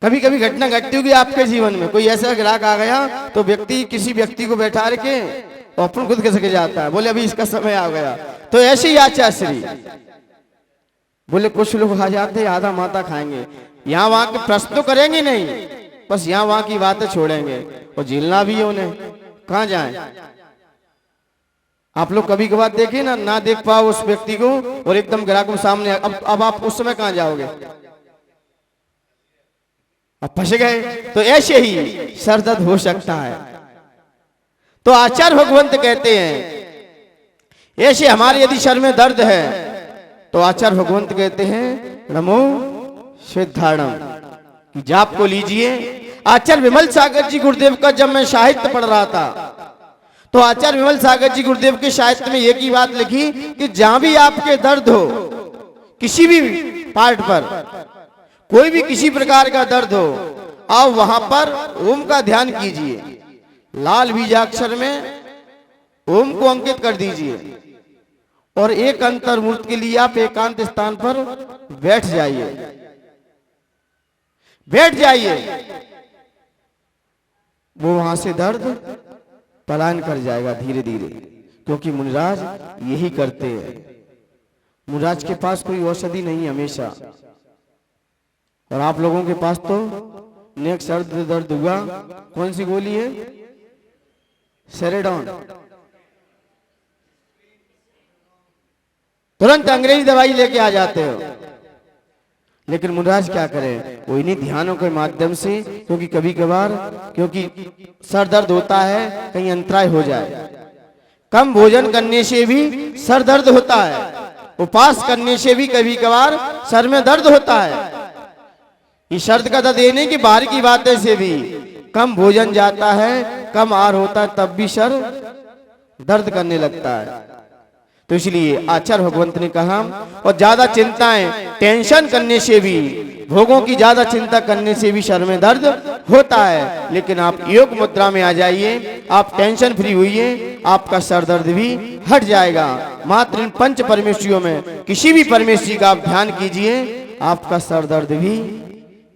कभी कभी घटना घटती होगी आपके जीवन में, कोई ऐसा ग्राहक आ गया तो व्यक्ति किसी व्यक्ति को बैठा के और अपन खुद खिसक जाता है, बोले अभी इसका समय आ गया। तो ऐसे ही आचार्य श्री बोले कुछ लोग आ जाते हैं आधा माता खाएंगे, यहाँ वहां के प्रश्न तो करेंगे नहीं, बस यहाँ वहां की बातें छोड़ेंगे और झेलना भी है उन्हें। कहाँ जाए? आप लोग कभी कभार देखे ना देख पाओ उस व्यक्ति को और एकदम ग्राहक के सामने, अब आप उस समय कहाँ जाओगे? अब फंस गए। तो ऐसे ही सर दर्द हो सकता है। तो आचार्य भगवंत कहते हैं ऐसे हमारे यदि सर में दर्द है तो आचार्य भगवंत कहते हैं नमो सिद्धाणम, जाप को लीजिए। आचार्य विमल सागर जी गुरुदेव का जब मैं साहित्य पढ़ रहा था तो आचार्य विमल सागर जी गुरुदेव के साहित्य में एक ही बात लिखी कि जहां भी आपके दर्द हो, किसी भी पार्ट पर कोई भी किसी प्रकार का दर्द हो, आप वहां पर ओम का ध्यान कीजिए, लाल बीजाक्षर में ओम को अंकित कर दीजिए और एक अंतर मुहूर्त के लिए आप एकांत स्थान पर बैठ जाइए। वो वहां से दर्द पलायन कर जाएगा धीरे धीरे, क्योंकि मुनिराज यही करते हैं। मुनिराज के पास कोई औषधि नहीं हमेशा, और आप लोगों के पास तो नेक सर दर्द हुआ, कौन सी गोली है? सेरेडॉन, तुरंत अंग्रेजी दवाई लेके आ जाते हो। लेकिन मुनिराज क्या करें, वो इन्हीं ध्यानों के माध्यम से, क्योंकि कभी कभार क्योंकि सर दर्द होता है, कहीं अंतराय हो जाए। कम भोजन करने से भी सर दर्द होता है, उपवास करने से भी कभी कभार सर में दर्द होता है। ये शर्त का दर्द नहीं कि बाहर की बातें से भी, कम भोजन जाता है, कम आहार होता है, तब भी सर दर्द करने लगता है। तो इसलिए आचार्य भगवंत ने कहा, और ज्यादा चिंताएं टेंशन करने से भी, भोगों की ज्यादा चिंता करने से भी सर में दर्द होता है। लेकिन आप योग मुद्रा में आ जाइए, आप टेंशन फ्री हुइए, आपका सर दर्द भी हट जाएगा। मात्र इन 5 परमेश्वरियों में किसी भी परमेश्वरी का आप ध्यान कीजिए, आपका सर दर्द भी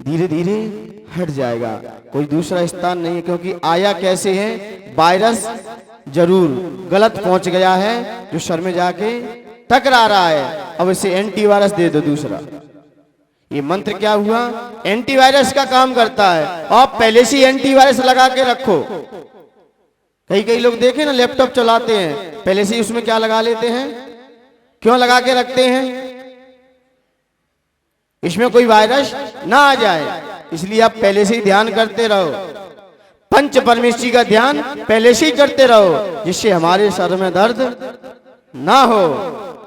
धीरे धीरे हट जाएगा। कोई दूसरा स्थान नहीं है, क्योंकि आया कैसे है, वायरस जरूर गलत पहुंच गया है जो सर में जाके टकरा रहा है। अब इसे एंटीवायरस दे दो दूसरा। ये मंत्र क्या हुआ, एंटीवायरस का काम करता है। आप पहले से एंटीवायरस लगा के रखो। कई लोग देखे ना लैपटॉप चलाते हैं, पहले से उसमें क्या लगा लेते हैं, क्यों लगा के रखते हैं? इसमें कोई वायरस ना आ जाए, इसलिए आप पहले से ही ध्यान करते रहो। पंच परमेश्वरी का ध्यान पहले से ही करते रहो, जिससे हमारे सर में दर्द ना हो।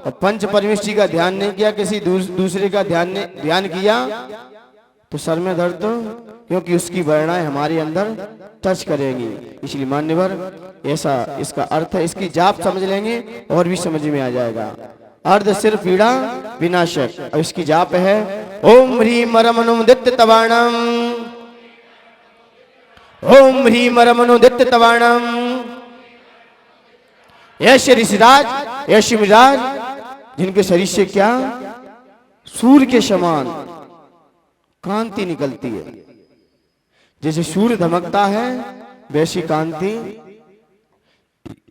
और पंच परमेश्वरी का ध्यान नहीं किया, किसी दूसरे का ध्यान किया तो सर में दर्द, तो क्योंकि उसकी वर्णाएं हमारे अंदर टच करेंगी। इसलिए मान्यवर ऐसा इसका अर्थ है, इसकी जाप समझ लेंगे और भी समझ में आ जाएगा। अर्ध सिर पीड़ा विनाशक। और इसकी जाप है ओम ह्रीम रमनुदित तवाणम, ओम ह्रीम रमनुदित तवाणम। ऐसे ऋषिराज, ऐसे मिराज जिनके शरीर से क्या सूर्य के समान कांति निकलती है। जैसे सूर्य धमकता है वैसी कांति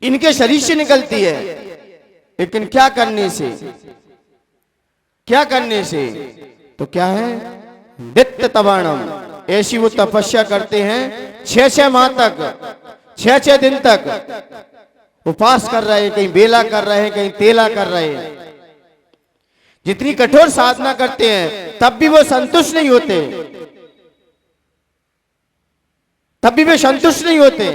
इनके शरीर से निकलती है। लेकिन क्या करने से, क्या करने से? तो क्या है? नित्य तवाणम, ऐसी वो तपस्या करते हैं 6-6 माह तक, 6-6 दिन तक उपवास कर रहे हैं, कहीं बेला कर रहे हैं, कहीं तेला कर रहे हैं। जितनी कठोर साधना करते हैं तब भी वो संतुष्ट नहीं होते, तब भी वे संतुष्ट नहीं होते।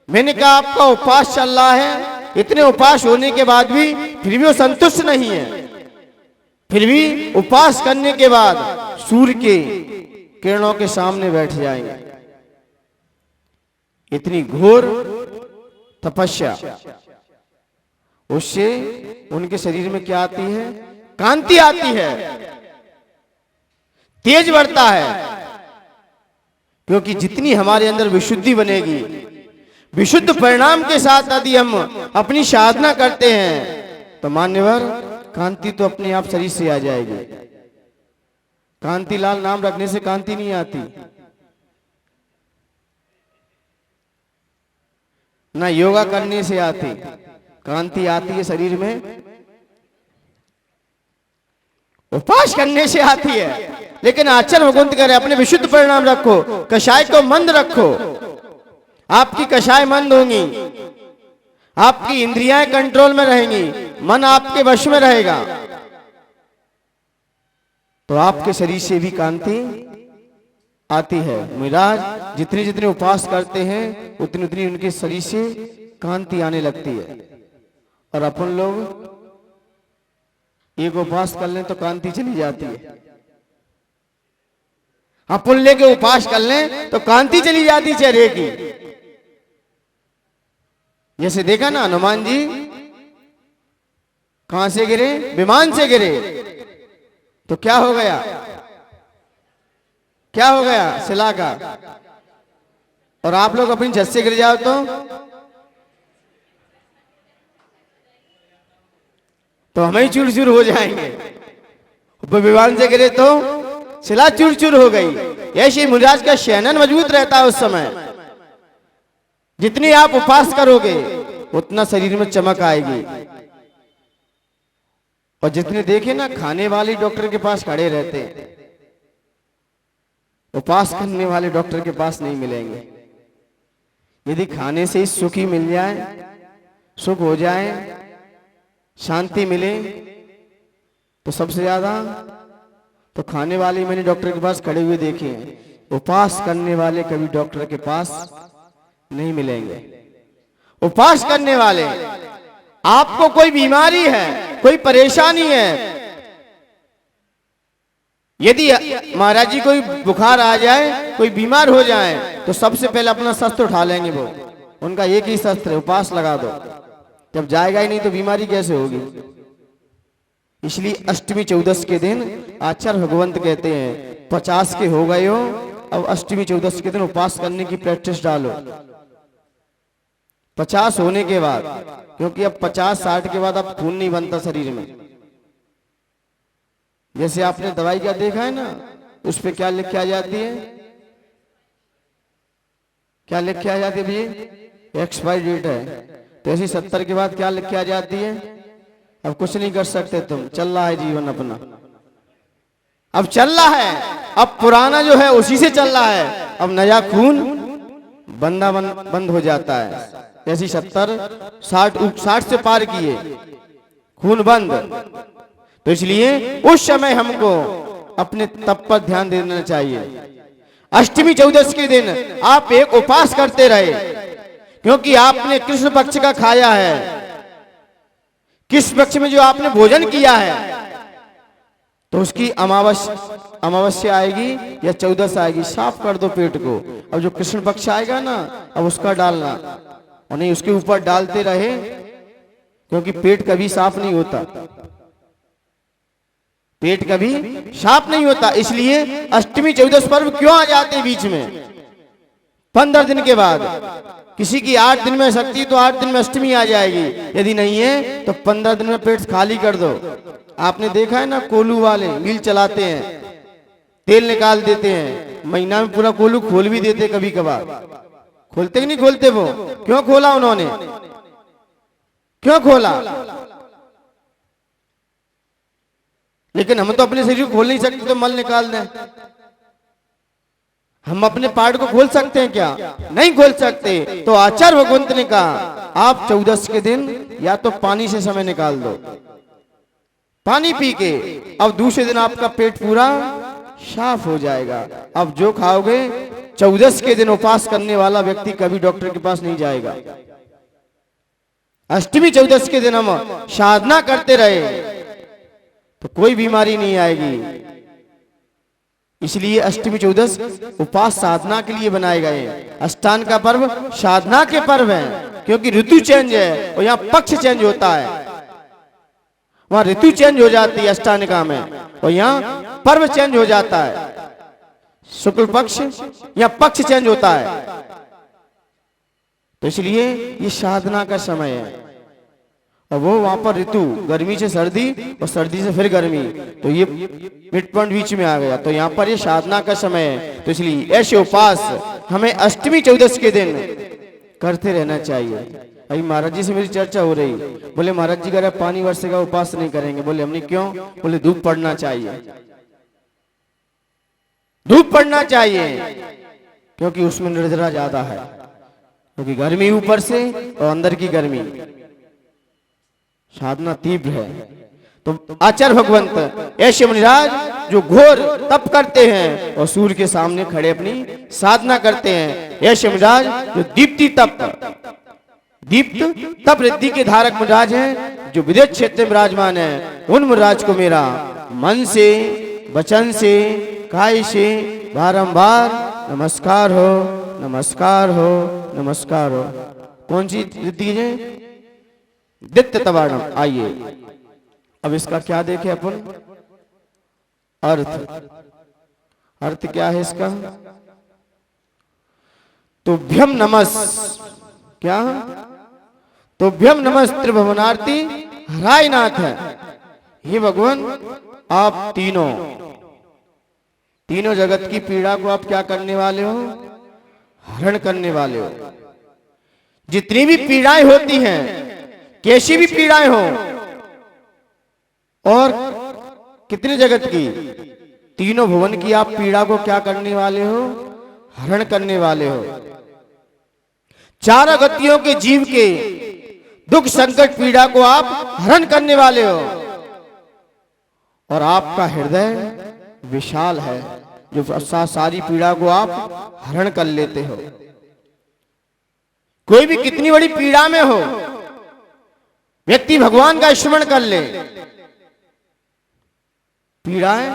मैंने कहा आपका उपवास चल रहा है, इतने उपवास होने के बाद भी फिर भी वो संतुष्ट नहीं है। फिर भी उपवास करने के बाद सूर्य के किरणों के सामने बैठ जाएंगे। इतनी घोर तपस्या, उससे उनके शरीर में क्या आती है? कांति आती है, तेज बढ़ता है। क्योंकि जितनी हमारे अंदर विशुद्धि बनेगी, विशुद्ध परिणाम के साथ यदि हम अपनी साधना करते हैं तो मान्यवर कांति तो अपने आप शरीर से आ जाएगी। कांतिलाल नाम रखने से कांति नहीं आती, ना योगा करने से आती। कांति आती है शरीर में उपवास करने से आती है। लेकिन आचरण भगवंत करे, अपने विशुद्ध परिणाम रखो, कषाय को मंद रखो। आपकी कषाय मंद होंगी, आपकी इंद्रियां कंट्रोल में रहेंगी, मन आपके वश में रहेगा, तो आपके शरीर से भी कांति आती है। महाराज जितने जितने उपवास करते हैं उतनी उतनी उनके शरीर से कांति आने लगती है। और अपन लोग एक उपवास कर लें तो कांति चली जाती है, अपन लेके उपवास कर लें तो कांति चली जाती चेहरे की। जैसे देखा ना, हनुमान जी कहां से गिरे? विमान से गिरे। तो क्या हो गया? क्या हो गया? शिला का। और आप लोग अपनी झट से गिर जाओ तो हम ही चूर चूर हो जाएंगे। विमान से गिरे तो शिला चूर चूर हो गई। ऐसे मुराज का शहनन मजबूत रहता है उस समय। जितनी आप उपवास करोगे उतना शरीर में चमक आएगी। और जितने देखे ना, खाने वाले डॉक्टर के पास खड़े रहते, उपवास करने वाले डॉक्टर के पास नहीं मिलेंगे। यदि खाने से ही सुखी मिल जाए, सुख हो जाए, शांति मिले, तो सबसे ज्यादा तो खाने वाले मैंने डॉक्टर के पास खड़े हुए देखे हैं। उपवास करने वाले कभी डॉक्टर के पास नहीं मिलेंगे। उपवास करने वाले, आपको कोई बीमारी है, कोई परेशानी है, यदि महाराज जी कोई बुखार आ जाए, कोई बीमार हो जाए, तो सबसे पहले अपना शस्त्र उठा लेंगे। वो उनका एक ही शस्त्र है, उपवास लगा दो। जब जाएगा ही नहीं तो बीमारी कैसे होगी? इसलिए अष्टमी 14 के दिन आचार्य भगवंत कहते हैं 50 के हो गए हो, अब अष्टमी 14 के दिन उपवास करने की प्रैक्टिस डालो। 50 होने के बाद, क्योंकि अब 50-60 के बाद अब खून नहीं बनता शरीर में। जैसे आपने दवाई का देखा है ना, उस पे क्या लिख के आ जाती है? क्या लिख के आ जाती है भैया? एक्सपायरी डेट है। तो ऐसी 70 के बाद क्या लिख के आ जाती है? अब कुछ नहीं कर सकते तुम, चल रहा है जीवन अपना। अब चल रहा है, अब पुराना जो है उसी से चल रहा है। अब नया खून बंद हो जाता है। जैसी 70-60 से पार किए, खून बंद। तो इसलिए उस समय हमको अपने तप पर ध्यान देना चाहिए। अष्टमी 14 के दिन आप एक उपवास करते रहे, क्योंकि आपने कृष्ण पक्ष का खाया है। कृष्ण पक्ष में जो आपने भोजन किया है, तो उसकी अमावस्या आएगी या 14 आएगी, साफ कर दो पेट को। अब जो कृष्ण पक्ष आएगा ना, अब उसका डालना, और नहीं उसके ऊपर डालते रहे, क्योंकि पेट कभी साफ नहीं होता। पेट कभी साफ नहीं होता। इसलिए अष्टमी 14 पर्व क्यों आ जाते बीच में? 15 दिन के बाद। किसी की 8 दिन में शक्ति तो 8 दिन में अष्टमी आ जाएगी, यदि नहीं है तो 15 दिन में पेट खाली कर दो। आपने देखा है ना, कोलू वाले मिल चलाते हैं, तेल निकाल देते हैं, महीना में पूरा कोलू खोल भी देते कभी कभार। खोलते कि नहीं खोलते? वो क्यों खोला उन्होंने? क्यों खोला? लेकिन हम तो अपने शरीर को खोल नहीं सकते, तो मल निकाल दें। हम अपने पार्ट को खोल सकते हैं क्या? नहीं खोल सकते। तो आचार्य भगवंत ने कहा आप 14 के दिन या तो पानी से समय निकाल दो, पानी पी के, अब दूसरे दिन आपका पेट पूरा साफ हो जाएगा। अब जो खाओगे, 14 के दिन उपवास करने वाला व्यक्ति कभी डॉक्टर के पास नहीं जाएगा। अष्टमी 14 के दिन हम साधना करते रहे तो कोई बीमारी नहीं आएगी। इसलिए अष्टमी 14 उपवास साधना के लिए बनाए गए। अष्टान का पर्व साधना के पर्व है, क्योंकि ऋतु चेंज है और यहाँ पक्ष चेंज होता है। वहां ऋतु चेंज हो जाती है अष्टानिका में, और यहाँ पर्व चेंज हो जाता है। शुक्ल पक्ष, यहाँ पक्ष चेंज होता है। तो इसलिए ये साधना का समय है। और वो वहां पर ऋतु, गर्मी से सर्दी और सर्दी से फिर गर्मी, तो ये मिड पॉइंट बीच में आ गया। तो यहाँ पर ये साधना का समय है। तो इसलिए ऐसे उपवास हमें अष्टमी 14 के दिन करते रहना चाहिए। अभी महाराज जी से मेरी चर्चा हो रही, बोले महाराज जी कह रहे पानी वर्षेगा उपवास नहीं करेंगे। बोले हमने क्यों? बोले धूप पड़ना चाहिए, धूप पड़ना चाहिए, क्योंकि उसमें निर्जरा ज्यादा है, क्योंकि गर्मी ऊपर से और अंदर की गर्मी, साधना तीव्र है। तो आचार्य भगवंत ऐसे मुनिराज जो घोर तप करते हैं और सूर्य के सामने खड़े अपनी साधना करते हैं, ऐसे मुनिराज जो दीप्ति तप, दीप्त तप रिद्धि के धारक मुनिराज हैं, जो विदेश क्षेत्र में विराजमान है, उन मुनिराज को मेरा मन से, वचन से, काय से बारंबार नमस्कार हो, नमस्कार हो, नमस्कार हो। कौन सी रिद्धि है? दित्य तवाणम। आइए अब इसका क्या देखें अपन? अर्थ, अर्थ क्या है इसका? तुभ्यम नमस्, क्या? तुभ्यम नमस् त्रिभुवनार्ति हराय नाथ है। हे भगवान, आप तीनों जगत की पीड़ा को आप क्या करने वाले हो? हरण करने वाले हो। जितनी भी पीड़ाएं होती हैं, कैसी भी पीड़ाएं हो, और कितने जगत की, तीनों भुवन की आप पीड़ा को क्या करने वाले हो? हरण करने वाले हो। चार गतियों के जीव के दुख संकट पीड़ा को आप हरण करने वाले हो। और आपका हृदय विशाल है, जो सारी पीड़ा को आप हरण कर लेते हो। कोई भी कितनी बड़ी पीड़ा में हो, व्यक्ति भगवान का स्मरण कर ले, पीड़ाएं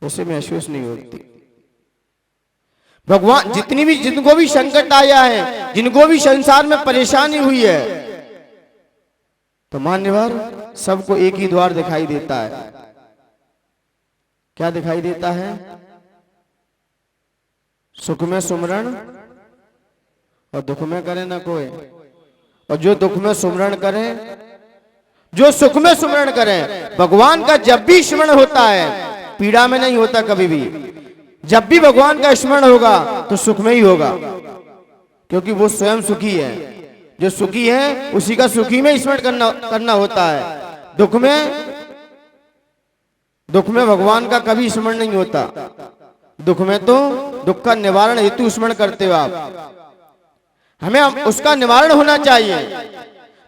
उसे महसूस नहीं होती। भगवान जितनी भी, जिनको भी संकट आया है, जिनको भी संसार में परेशानी हुई है, तो मान्यवर सबको एक ही द्वार दिखाई देता है। क्या दिखाई देता है? सुख में सुमरण और दुख में करे ना कोई। और जो दुख में सुमरण करे, जो सुख में सुमरण करे, भगवान का जब भी स्मरण होता है, पीड़ा में नहीं होता कभी भी। जब भी भगवान का स्मरण होगा तो सुख में ही होगा, क्योंकि वो स्वयं सुखी है। जो सुखी है उसी का सुखी में स्मरण करना होता है। दुख में भगवान का कभी स्मरण नहीं होता। दुख में तो दुख का निवारण हेतु स्मरण करते हो आप। हमें उसका निवारण होना चाहिए।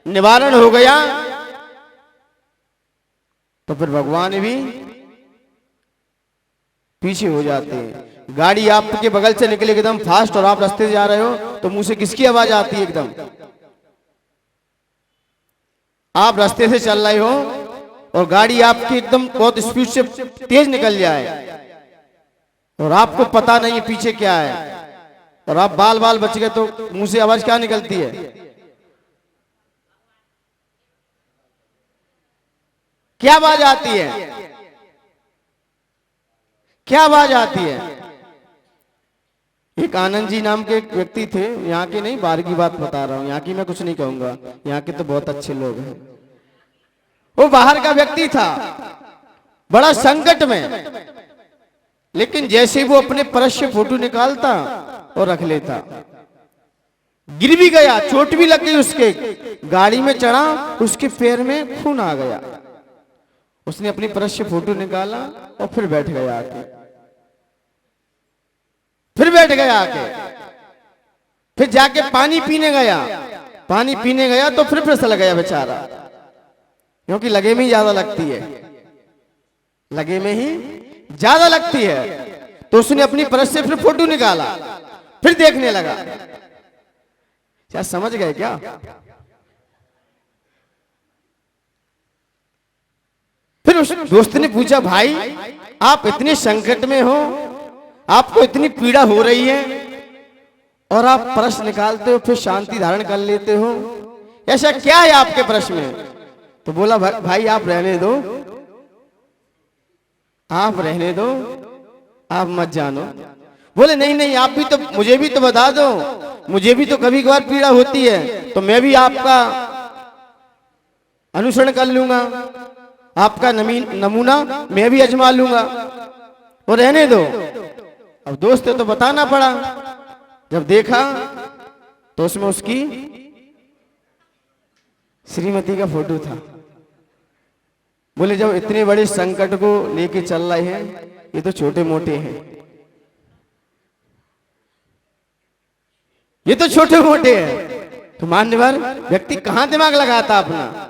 निवारण हो गया तो फिर भगवान भी पीछे हो जाते हैं। गाड़ी आपके बगल से निकले एकदम फास्ट और आप रास्ते से जा रहे हो, तो मुंह से किसकी आवाज आती है? एकदम आप रास्ते से चल रहे हो और गाड़ी आपकी एकदम बहुत स्पीड से तेज निकल जाए और आपको पता नहीं है पीछे क्या है, और आप बाल बाल बच गए, तो मुंह से आवाज क्या निकलती है? क्या आवाज आती है? क्या आवाज आती है? एक आनंद जी नाम के एक व्यक्ति थे, यहाँ के नहीं, बाहर की बात बता रहा हूँ, यहाँ की मैं कुछ नहीं कहूंगा, यहाँ के तो बहुत अच्छे लोग हैं। वो बाहर का व्यक्ति था, बड़ा संकट में, लेकिन जैसे वो अपने पर्स से फोटो निकालता और रख लेता, गिर भी गया, चोट भी लग गई उसके, गाड़ी में चढ़ा, उसके पैर में खून आ गया। उसने अपनी पर्स से फोटो निकाला और फिर बैठ गया आके, फिर बैठ गया आके, फिर जाके पानी पीने गया, पानी पीने गया तो फिर फिसल गया बेचारा, क्योंकि लगे में ही ज्यादा लगती है, लगे में ही ज्यादा लगती है। तो उसने अपनी पर्स से फिर फोटो निकाला, फिर देखने लगा। क्या समझ गए क्या? फिर उस दोस्त ने पूछा, भाई आप इतने संकट में हो, आपको इतनी पीड़ा हो रही है और आप पर्स निकालते हो फिर शांति धारण कर लेते हो, ऐसा क्या है आपके पर्स में? तो बोला, भाई आप रहने दो, आप रहने दो, आप मत जानो। बोले नहीं नहीं, आप भी तो, मुझे भी तो बता दो, मुझे भी तो कभी कभार पीड़ा होती है, तो मैं भी आपका अनुसरण कर लूंगा, आपका नमूना मैं भी आजमा लूंगा, वो रहने दो। अब दोस्त है तो बताना पड़ा। जब देखा तो उसमें उसकी श्रीमती का फोटो था। बोले जब इतने बड़े संकट को लेके चल रहे हैं, ये तो छोटे मोटे हैं, ये तो छोटे मोटे हैं, तो मान्यवर व्यक्ति कहां दिमाग लगाता अपना?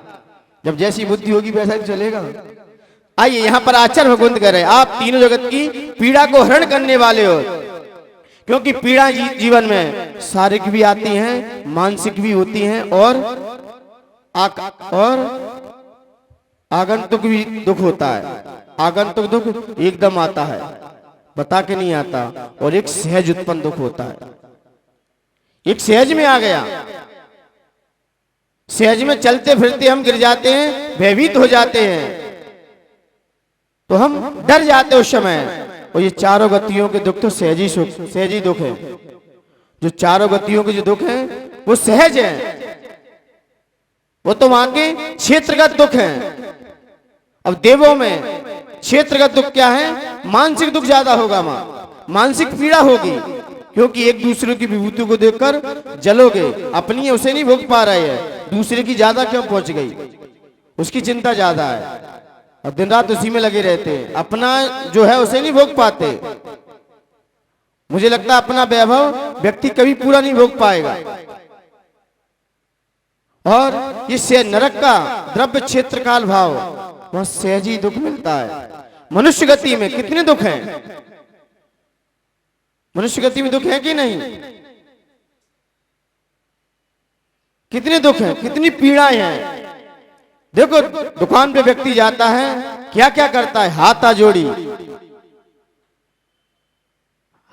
जब जैसी बुद्धि होगी वैसा ही चलेगा। आइए यहाँ पर आचार्य भगवंत कह रहे, आप तीनों जगत की पीड़ा को हरण करने वाले हो, क्योंकि पीड़ा जीवन में शारीरिक भी आती हैं, मानसिक भी होती हैं, और आगंतुक भी दुख होता है। आगंतुक दुख एकदम आता है, बता के नहीं आता, और एक सहज उत्पन्न दुख होता है। एक सहज में आ गया, सहज में चलते फिरते हम गिर जाते हैं, भयभीत हो जाते हैं, तो हम डर जाते उस समय। और ये चारों गतियों के दुख तो सहजी दुख है। जो चारों गतियों के जो दुख हैं वो सहज हैं, वो तो वहां के क्षेत्रगत दुख हैं। अब देवों में क्षेत्रगत दुख क्या है? मानसिक दुख ज्यादा होगा, वहां मानसिक पीड़ा होगी, क्योंकि एक दूसरे की विभूति को देखकर जलोगे, अपनी है उसे नहीं भोग पा रहे हैं, दूसरे की ज्यादा क्यों पहुंच गई, उसकी चिंता ज्यादा है, और दिन रात उसी में लगे रहते हैं, अपना जो है उसे नहीं भोग पाते। मुझे लगता है अपना वैभव व्यक्ति कभी पूरा नहीं भोग पाएगा। और ये नरक का द्रव्य क्षेत्र काल भाव, वहां सहजी दुख मिलता है। मनुष्य गति में कितने दुख हैं? मनुष्य गति में दुख है कि नहीं? कितने दुख हैं, कितनी पीड़ाएं हैं। देखो दुकान पे व्यक्ति जाता है, क्या क्या करता है? हाथा जोड़ी,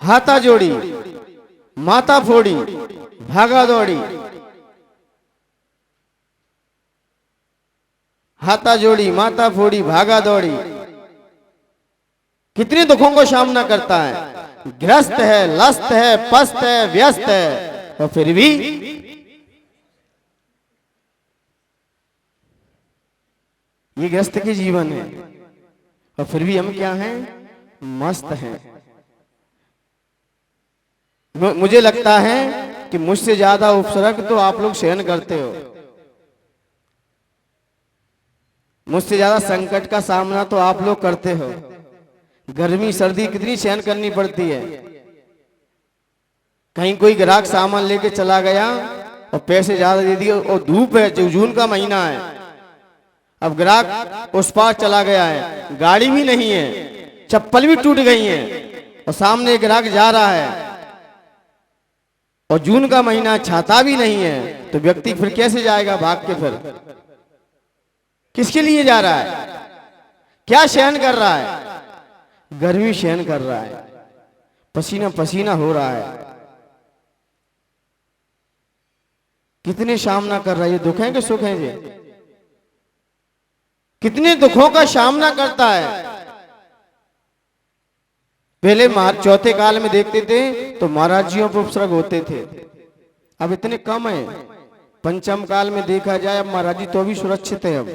हाथा जोड़ी, माथा फोड़ी, भागा दौड़ी, हाथा जोड़ी, माथा फोड़ी, भागा दौड़ी, कितने दुखों को सामना करता है। ग्रस्त है, लस्त है, पस्त है, व्यस्त है, और फिर भी ये ग्रस्त के जीवन है, और फिर भी हम क्या हैं? मस्त हैं। मुझे लगता है कि मुझसे ज्यादा उपसर्ग तो आप लोग सहन करते हो, मुझसे ज्यादा संकट का सामना तो आप लोग करते हो। गर्मी सर्दी कितनी सहन करनी पड़ती है। कहीं कोई ग्राहक सामान लेके चला गया और पैसे ज्यादा दे दिए, और धूप है, जून का महीना है, अब ग्राहक उस पार चला गया है, गाड़ी भी नहीं है, चप्पल भी टूट गई है, और सामने एक ग्राहक जा रहा है, और जून का महीना, छाता भी नहीं है, तो व्यक्ति फिर कैसे जाएगा भाग के? फिर किसके लिए जा रहा है? क्या सहन कर रहा है? गर्मी सहन कर रहा है, पसीना पसीना हो रहा है, कितने सामना कर रहा है। ये दुख है कि सुख है? ये कितने दुखों का सामना करता है। पहले चौथे काल में देखते थे तो महाराज जियों पर उपसर्ग होते थे, अब इतने कम है। पंचम काल में देखा जाए अब महाराज जी तो भी सुरक्षित है। अब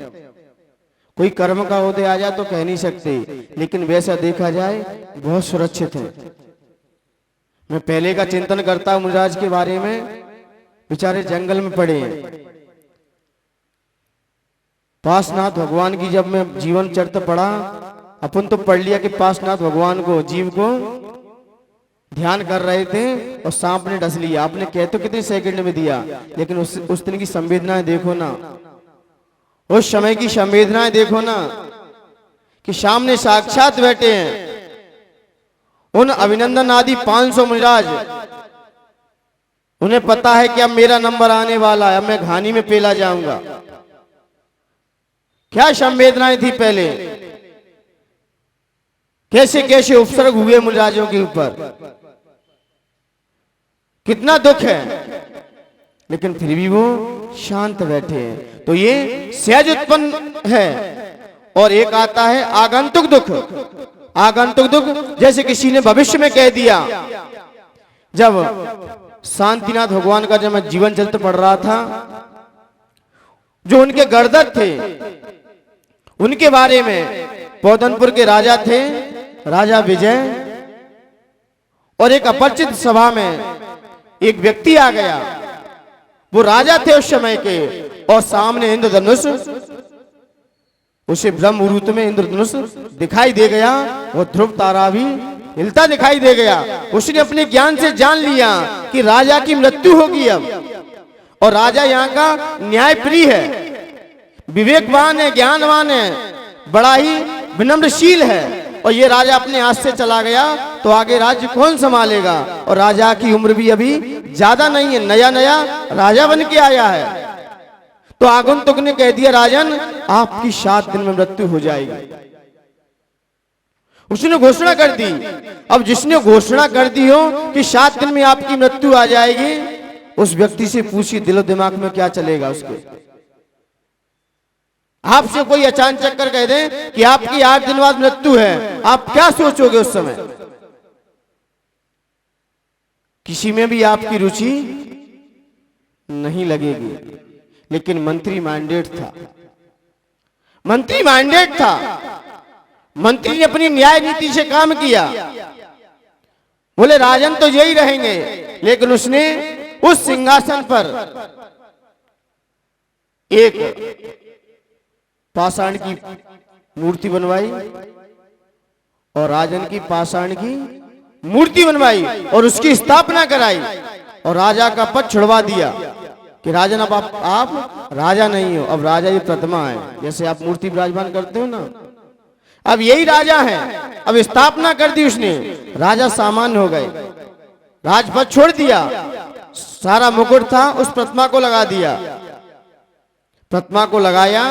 कोई कर्म का उदय आ जाए तो कह नहीं सकते, लेकिन वैसा देखा जाए बहुत सुरक्षित है। मैं पहले का चिंतन करता हूं मुनिराज के बारे में, बेचारे जंगल में पड़े हैं। पासनाथ भगवान की जब मैं जीवन चरित्र पढ़ा, अपन तो पढ़ लिया कि पासनाथ भगवान को जीव को ध्यान कर रहे थे और सांप ने डस लिया। आपने कह तो कितने सेकंड में दिया, लेकिन उस दिन की संवेदनाएं देखो ना, उस समय की संवेदनाएं देखो ना, कि सामने साक्षात बैठे हैं उन अभिनंदन आदि 500 मुनिराज। उन्हें पता है कि अब मेरा नंबर आने वाला है, अब मैं घानी में पेला जाऊंगा। क्या संवेदनाएं थी पहले, कैसे कैसे उपसर्ग हुए मुनिराजों के ऊपर, कितना दुख है, लेकिन फिर भी वो शांत बैठे हैं। तो ये सहज उत्पन्न है। और एक आता है आगंतुक दुख। आगंतुक दुख जैसे किसी ने भविष्य में कह दिया। जब शांतिनाथ भगवान का जब मैं जीवन चरित्र पढ़ रहा था, जो उनके गर्दक थे उनके बारे में, पौधनपुर के राजा थे, राजा विजय, और एक अपरिचित सभा में एक व्यक्ति आ गया। वो राजा थे उस समय के, और सामने इंद्रधनुष, उसे ब्रह्म मुहूर्त में इंद्रधनुष दिखाई दे गया, वो ध्रुव तारा भी हिलता दिखाई दे गया। उसने अपने ज्ञान से जान लिया कि राजा की मृत्यु होगी अब, और राजा यहाँ का न्याय प्रिय है, विवेकवान है, ज्ञानवान है, बड़ा ही विनम्रशील है। और ये राजा अपने हाथ से चला गया तो आगे राज्य कौन संभालेगा। और राजा की उम्र भी अभी ज्यादा नहीं है, नया नया राजा बन के आया है। तो आगंतुक ने कह दिया, राजन आपकी 7 दिन में मृत्यु हो जाएगी। उसने घोषणा कर दी। अब जिसने घोषणा कर दी हो कि 7 दिन में आपकी मृत्यु आ जाएगी, उस व्यक्ति से पूछिए दिलो दिमाग में क्या चलेगा उसके। आपसे कोई अचानक कर कह दे कि आपकी 8 दिन बाद मृत्यु है, आप क्या सोचोगे उस समय। किसी में भी आपकी रुचि नहीं लगेगी। लेकिन मंत्री माइंडेड था, मंत्री माइंडेड था। मंत्री ने अपनी न्याय नीति से काम किया। बोले राजन तो यही रहेंगे, लेकिन उसने उस सिंहासन पर एक पाषाण की मूर्ति बनवाई और राजन की पाषाण की मूर्ति बनवाई और उसकी स्थापना कराई, और राजा का पद छुड़वा दिया कि राजन अब आप राजा नहीं हो, अब राजा ये प्रतिमा है। जैसे आप मूर्ति विराजमान करते हो ना, अब यही राजा है। अब स्थापना कर दी उसने, राजा सामान्य हो गए, राजपद छोड़ दिया, सारा मुकुट था उस प्रतिमा को लगा दिया। प्रतिमा को लगाया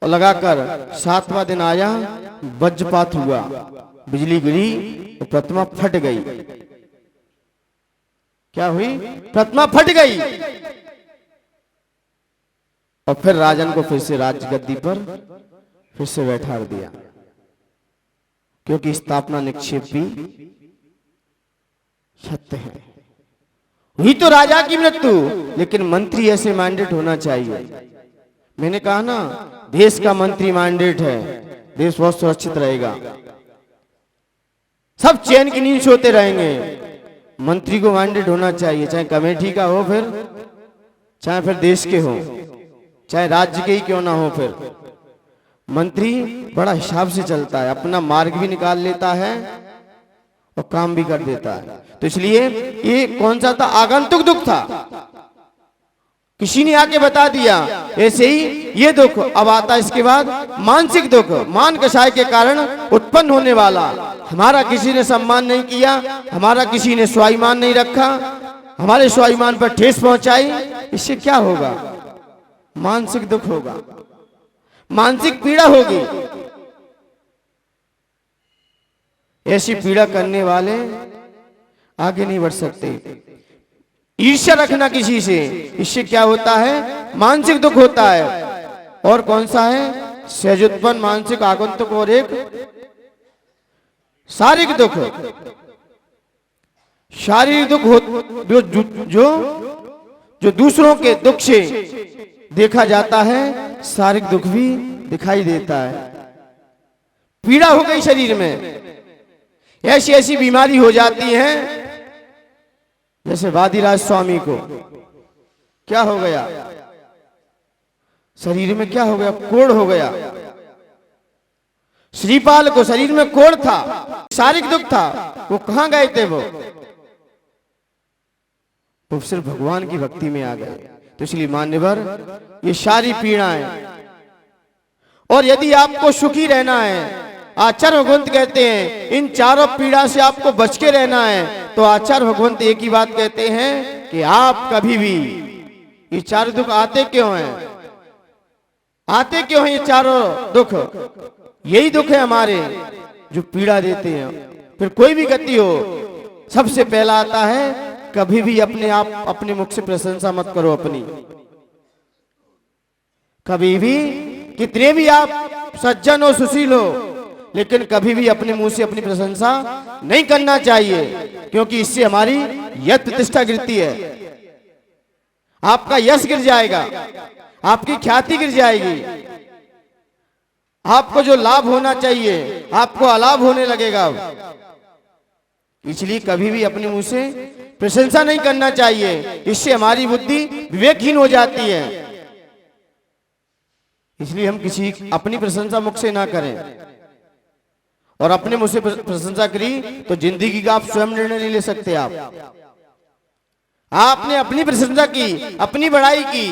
और लगाकर 7वां दिन आया, वज्रपात हुआ, बिजली गिरी तो प्रतिमा फट गई। क्या हुई? प्रतिमा फट गई। और फिर राजन को फिर से राजगद्दी पर फिर से बैठा दिया, क्योंकि स्थापना निक्षेप भी सत्य है। हुई तो राजा की मृत्यु, लेकिन मंत्री ऐसे मैंडेट होना चाहिए। मैंने कहा ना, देश का मंत्री मैंडेट है, देश बहुत सुरक्षित रहेगा, सब चैन की नींद सोते रहेंगे। मंत्री को मैंडेट होना चाहिए, चाहे कमेटी का हो, फिर चाहे फिर देश के हो, चाहे राज्य के ही क्यों ना हो। फिर मंत्री बड़ा हिसाब से चलता है, अपना मार्ग भी निकाल लेता है और काम भी कर देता है। तो इसलिए ये कौन सा था? आगंतुक दुख था, किसी ने आके बता दिया। ऐसे ही ये दुख अब आता, इसके बाद मानसिक दुख, मान कषाय के कारण उत्पन्न होने वाला। हमारा किसी ने सम्मान नहीं किया, हमारा किसी ने स्वाभिमान नहीं रखा, हमारे स्वाभिमान पर ठेस पहुंचाई, इससे क्या होगा? मानसिक दुख होगा, मानसिक पीड़ा होगी। ऐसी पीड़ा करने वाले आगे नहीं बढ़ सकते। ईर्ष्या रखना किसी से, इससे क्या होता है? मानसिक दुख होता है। और कौन सा है? सहज उत्पन्न मानसिक आगंतुक और एक शारीरिक दुख, शारीरिक दुख जो दूसरों के दुख से देखा जाता है, शारीरिक दुख भी दिखाई देता है। पीड़ा हो गई शरीर में, ऐसी ऐसी बीमारी हो जाती है, जैसे वादिराज स्वामी को क्या हो गया, शरीर में क्या हो गया, कोढ़ हो गया। श्रीपाल को शरीर में कोढ़ था, शारीरिक दुख था, वो कहां गए थे? वो सिर्फ भगवान की भक्ति में आ गए। तो इसलिए मान्यवर, ये सारी पीड़ाएं, और यदि आपको सुखी रहना है, आचार्य भगवंत कहते हैं इन चारों पीड़ा से आपको बच के रहना है, तो आचार्य भगवंत एक ही बात कहते हैं कि आप कभी भी, ये चारों दुख आते क्यों हैं, आते क्यों हैं ये चारों दुख? यही दुख है हमारे जो पीड़ा देते हैं। फिर कोई भी गति हो, सबसे पहला आता है, कभी भी अपने आप अपने मुख से प्रशंसा मत करो अपनी। कभी भी, कितने भी आप सज्जन हो, सुशील हो, लेकिन कभी भी अपने मुंह से अपनी प्रशंसा नहीं करना चाहिए, क्योंकि इससे हमारी यश प्रतिष्ठा गिरती है, आपका यश गिर जाएगा, आपकी ख्याति गिर जाएगी, आपको जो लाभ होना चाहिए आपको अलाभ होने लगेगा। इसलिए कभी भी अपने मुंह से प्रशंसा नहीं करना चाहिए, इससे हमारी बुद्धि विवेकहीन हो जाती है। इसलिए हम किसी अपनी प्रशंसा मुख से ना करें, और अपने मुंह से प्रशंसा करी तो जिंदगी का आप स्वयं निर्णय नहीं ले सकते। आपने अपनी प्रशंसा की, अपनी बड़ाई की,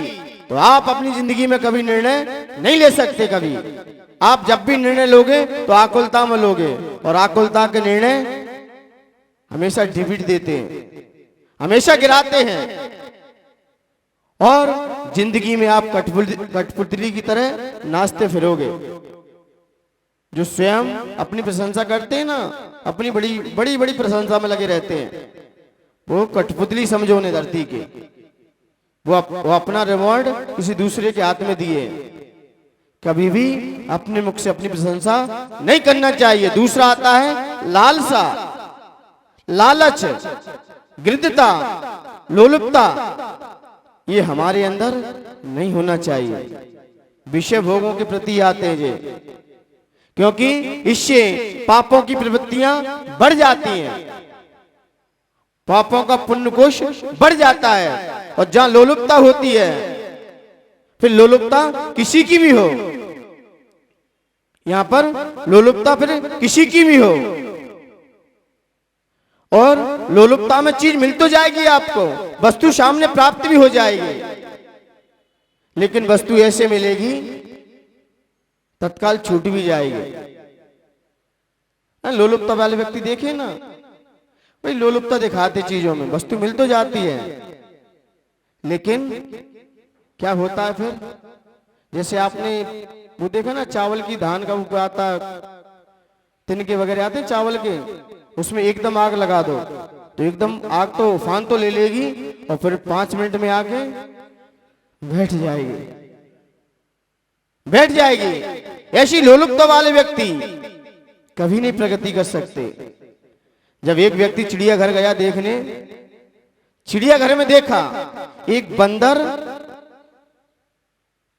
तो आप अपनी जिंदगी में कभी निर्णय नहीं ले सकते। कभी आप जब भी निर्णय लोगे तो आकुलता में लोगे, और आकुलता के निर्णय हमेशा डिफीट देते हैं, हमेशा गिराते हैं, और जिंदगी में आप कठपुतली की तरह नाचते फिरोगे। जो स्वयं अपनी प्रशंसा करते हैं ना, अपनी बड़ी बड़ी बड़ी प्रशंसा में लगे रहते हैं, वो कठपुतली समझो ने धरती के, वो अपना रिवॉर्ड किसी दूसरे के हाथ में दिए। कभी भी अपने मुख से अपनी प्रशंसा नहीं करना चाहिए। दूसरा आता है लालसा, लालच, गिरदता, लोलुपता, ये हमारे अंदर नहीं होना चाहिए। विषय भोगों के प्रति आते हैं ये, क्योंकि इससे पापों की प्रवृत्तियां बढ़ जाती हैं, पापों का पुण्य कोश बढ़ जाता है। और जहां लोलुपता होती है, फिर लोलुपता किसी की भी हो, यहां पर लोलुपता फिर किसी की भी हो, और लोलुपता में चीज मिल तो जाएगी आपको, वस्तु सामने प्राप्त भी हो जाएगी, लेकिन वस्तु ऐसे मिलेगी तत्काल छूट भी जाएगी। लोलुपता वाले व्यक्ति देखे ना, भाई लोलुपता दिखाते चीजों में, वस्तु मिल तो जाती है, लेकिन क्या होता है फिर? जैसे आपने वो देखा ना, चावल की धान का ऊपर आता, तिनके वगैरह आते चावल के, उसमें एकदम आग लगा दो तो एकदम आग तो उफान तो ले लेगी, और फिर 5 मिनट में आके बैठ जाएगी, बैठ जाएगी। ऐसी लोलुपता वाले व्यक्ति कभी नहीं प्रगति कर सकते। जब एक व्यक्ति चिड़ियाघर गया देखने, चिड़ियाघर में देखा एक बंदर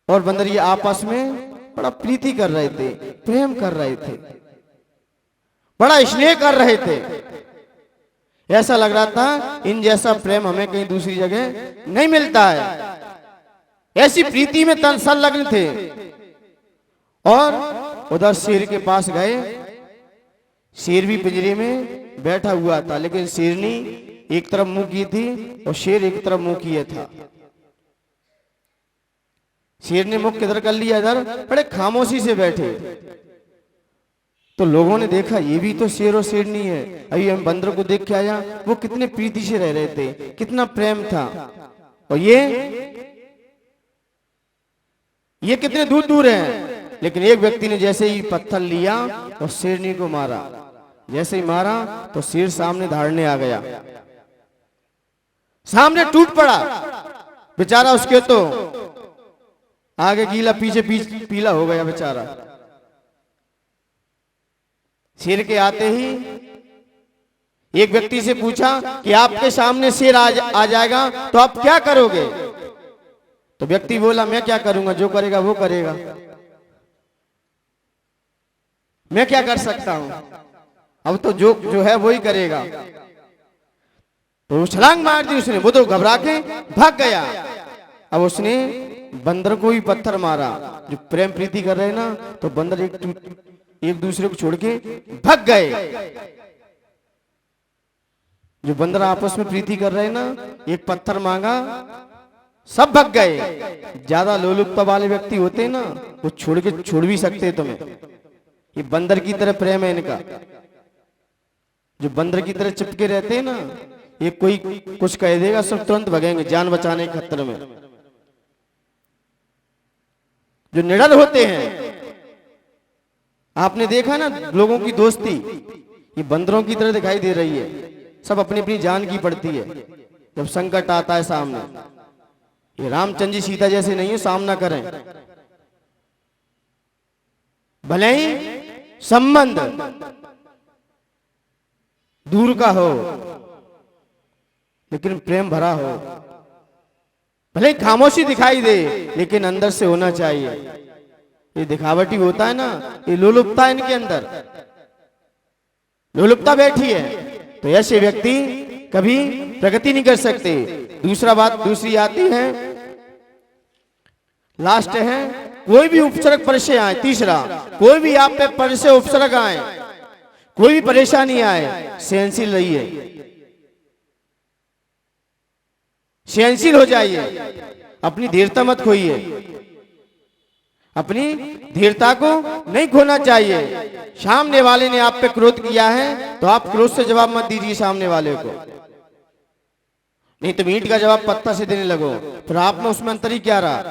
और बंदर आपस में बड़ा प्रीति कर रहे थे, प्रेम कर रहे थे, बड़ा स्नेह कर रहे थे। ऐसा लग रहा था इन जैसा प्रेम हमें कहीं दूसरी जगह नहीं मिलता है। ऐसी प्रीति में तन संलग्न थे। और उधर शेर के पास गए, शेर भी पिंजरे में बैठा हुआ था, लेकिन शेरनी एक तरफ मुंह की थी और शेर एक तरफ मुंह किया था। शेर ने मुख किधर कर लिया, इधर बड़े खामोशी से बैठे। तो लोगों ने देखा ये भी तो शेर और शेरनी है। अभी हम बंदर को देख के आया, वो कितने प्रीति से रह रहे थे, कितना प्रेम था, और ये कितने दूर दूर हैं। लेकिन एक व्यक्ति ने जैसे ही पत्थर लिया और शेरनी को मारा, जैसे ही मारा तो शेर सामने धाड़ने आ गया, सामने टूट पड़ा बेचारा। उसके तो आगे गीला, पीछे पीला हो गया बेचारा। शेर के आते ही एक व्यक्ति से पूछा कि आपके सामने शेर आ जाएगा तो आप क्या करोगे? तो व्यक्ति बोला, मैं क्या करूंगा, जो करेगा वो करेगा, मैं क्या कर सकता हूं, अब तो जो है वो ही करेगा। तो छलांग मार दी उसने, वो तो घबरा के भाग गया। अब उसने बंदर को ही पत्थर मारा। जो प्रेम प्रीति कर रहे ना, तो बंदर एक दूसरे को छोड़ के भाग गए। जो बंदर आपस में प्रीति कर रहे ना, एक पत्थर मांगा, सब भाग गए। ज्यादा लोलुपता वाले व्यक्ति होते हैं ना, वो छोड़ भी सकते तुम्हें। ये बंदर की तरह प्रेम है इनका। जो बंदर की तरह चिपके रहते हैं ना, ये कोई कुछ कह देगा सब तुरंत भगेंगे जान बचाने के खतरे में। जो निडर होते हैं, आपने देखा ना लोगों की दोस्ती, ये बंदरों की तरह दिखाई दे रही है। सब अपनी अपनी जान की पड़ती है जब संकट आता है सामने। ये रामचंद्र जी सीता जैसे नहीं है, सामना करें। भले ही संबंध दूर का हो, लेकिन प्रेम भरा हो। भले खामोशी दिखाई दे, लेकिन अंदर से होना चाहिए। ये दिखावटी होता है ना, ये लोलुपता इनके अंदर, लोलुपता बैठी है, तो ऐसे व्यक्ति कभी प्रगति नहीं कर सकते। दूसरी आती है, लास्ट है, कोई भी उपसर्ग पर से आए। तीसरा, कोई भी आप पे पर से उपसर्ग आए, कोई भी परेशानी आए, सहनशील रहिए, सहनशील हो जाइए, अपनी धीरता मत खोइए। अपनी धीरता को नहीं खोना चाहिए। सामने वाले ने आप पे क्रोध किया है तो आप क्रोध से जवाब मत दीजिए सामने वाले को, नहीं तो ईंट का जवाब पत्थर से देने लगो, फिर आप में उसमें अंतर ही क्या रहा।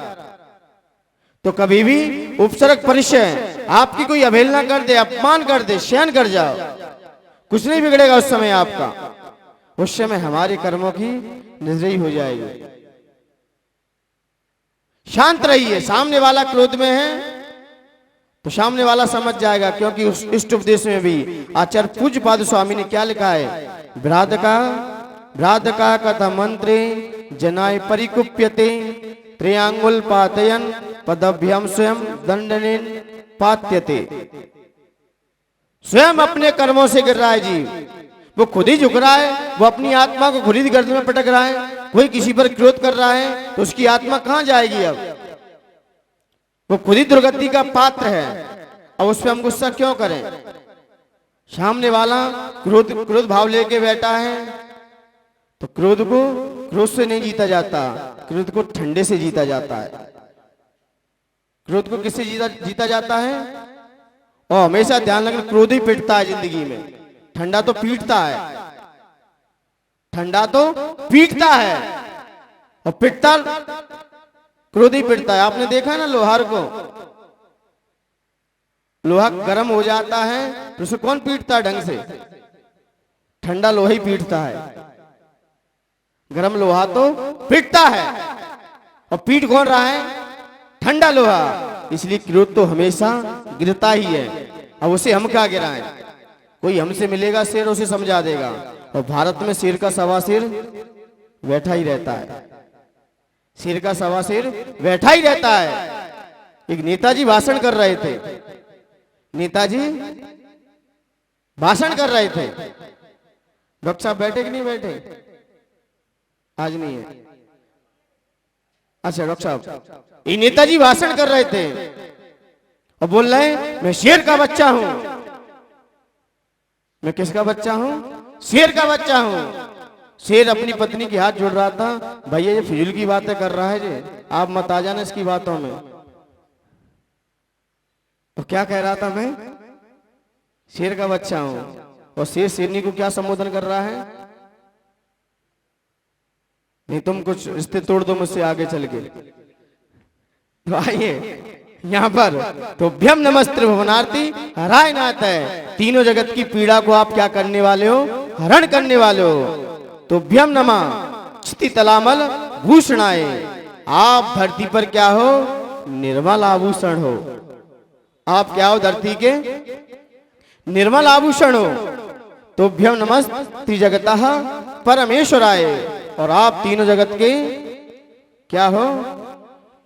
तो कभी भी उपसर्ग परिचय, आपकी कोई अवहेलना कर दे, अपमान कर दे, सहन कर जाओ, कुछ नहीं बिगड़ेगा उस समय आपका। उस समय हमारे कर्मों की नजरी हो जाएगी। शांत रहिए। सामने वाला क्रोध में है तो सामने वाला समझ जाएगा, क्योंकि उस इष्ट उपदेश में भी आचार्य पूज्य पाद स्वामी ने क्या लिखा है, भ्रातका कथा मंत्रे जनाय परिकुप्यते त्रियांगुल पातयन पदभ्यम स्वयं दंडनेन पात्यते। स्वयं अपने कर्मों से गिर रहा है जी, वो खुद ही झुक रहा है, वो अपनी आत्मा को खुद ही गर्दन में पटक रहा है। कोई किसी पर क्रोध कर रहा है तो उसकी आत्मा कहां जाएगी? अब वो खुद ही दुर्गति का पात्र है। अब उस पर हम गुस्सा क्यों करें? सामने वाला क्रोध भाव लेके बैठा है तो क्रोध से नहीं जीता जाता, क्रोध को ठंडे से जीता जाता है। क्रोध को किससे जीता जाता है? और हमेशा ध्यान रखना, क्रोध ही पिटता है जिंदगी में, ठंडा तो पीटता है, ठंडा तो पीटता है और पिटता क्रोध ही पिटता है। आपने देखा ना लोहार को, लोहा गर्म हो जाता है तो उसे कौन पीटता है ढंग से? ठंडा लोहा ही पीटता है, गर्म लोहा तो पीटता है। और पीट कौन रहा है? ठंडा लोहा। इसलिए क्रोध तो हमेशा गिरता ही है। अब उसे हम क्या गिराएं? कोई हमसे मिलेगा शेर, उसे समझा देगा। और भारत में शेर का सवा शेर बैठा ही रहता है, शेर का सवा शेर बैठा ही रहता है। एक नेताजी भाषण कर रहे थे, नेताजी भाषण कर रहे थे। डॉक्टर साहब बैठे कि नहीं बैठे? आज नहीं है। अच्छा डॉक्टर साहब, ये नेताजी भाषण कर रहे थे और बोल रहे हैं मैं शेर का बच्चा हूं। मैं किसका बच्चा हूं? शेर का बच्चा हूं। शेर अपनी पत्नी के हाथ जोड़ रहा था, भैया ये फिजूल की बातें कर रहा है जी, आप मत आ जाना इसकी बातों में। तो क्या कह रहा था? मैं शेर का बच्चा हूं। और शेर शेरनी को क्या संबोधन कर रहा है? नहीं तुम कुछ रिश्ते तोड़ दो मुझसे आगे चल के। तो आइए यहाँ पर तो भ्यम नमस्त्र भुवनार्थी हराय नाथ है। तीनों जगत की पीड़ा को आप क्या करने वाले हो? हरण करने वाले हो। तो भ्यम नमा क्षिति तलामल भूषणाए, आप धरती पर क्या हो? निर्मल आभूषण हो। आप क्या हो? धरती के निर्मल आभूषण हो, तोभ्यम नमः त्रिजगतः परमेश्वराय। और आप तीनों जगत के क्या हो?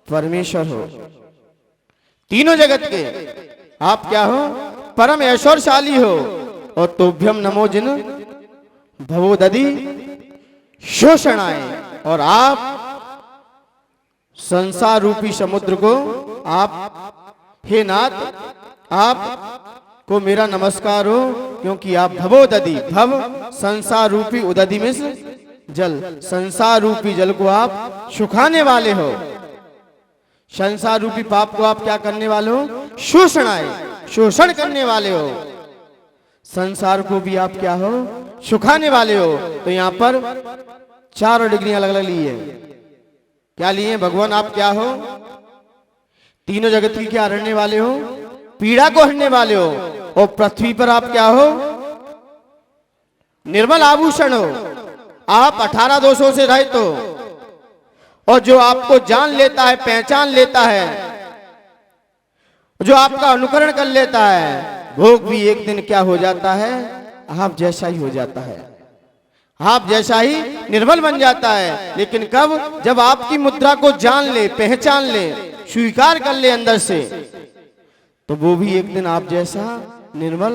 परमेश्वर हो। तीनों जगत के आप क्या हो? परम ऐश्वर्यशाली हो। और तोभ्यम नमो जिन भवोदधि शोषणाय। और आप संसार रूपी समुद्र को आप, हे नाथ, आप को मेरा नमस्कार हो, क्योंकि आप भवोदधि, भव संसार रूपी, उदधि में जल, संसार रूपी जल को आप सुखाने वाले हो। संसार रूपी पाप को आप क्या करने वाले हो? शोषणाय, शोषण करने वाले हो। संसार को भी आप क्या हो? सुखाने वाले हो। तो यहां पर चारों डिग्री अलग अलग ली है। क्या लिए भगवान? आप क्या हो? तीनों जगत की क्या हरने वाले हो? पीड़ा को हरने वाले हो। और पृथ्वी पर आप क्या हो? निर्मल आभूषण हो। आप 18 दोषों से रहित हो। और जो आपको जान लेता है, पहचान लेता है, जो आपका अनुकरण कर लेता है, भोग भी एक दिन क्या हो जाता है? आप जैसा ही हो जाता है, आप जैसा ही निर्मल बन जाता है। लेकिन कब? जब आपकी मुद्रा को जान ले, पहचान ले, स्वीकार कर ले अंदर से, तो वो भी एक दिन आप जैसा निर्मल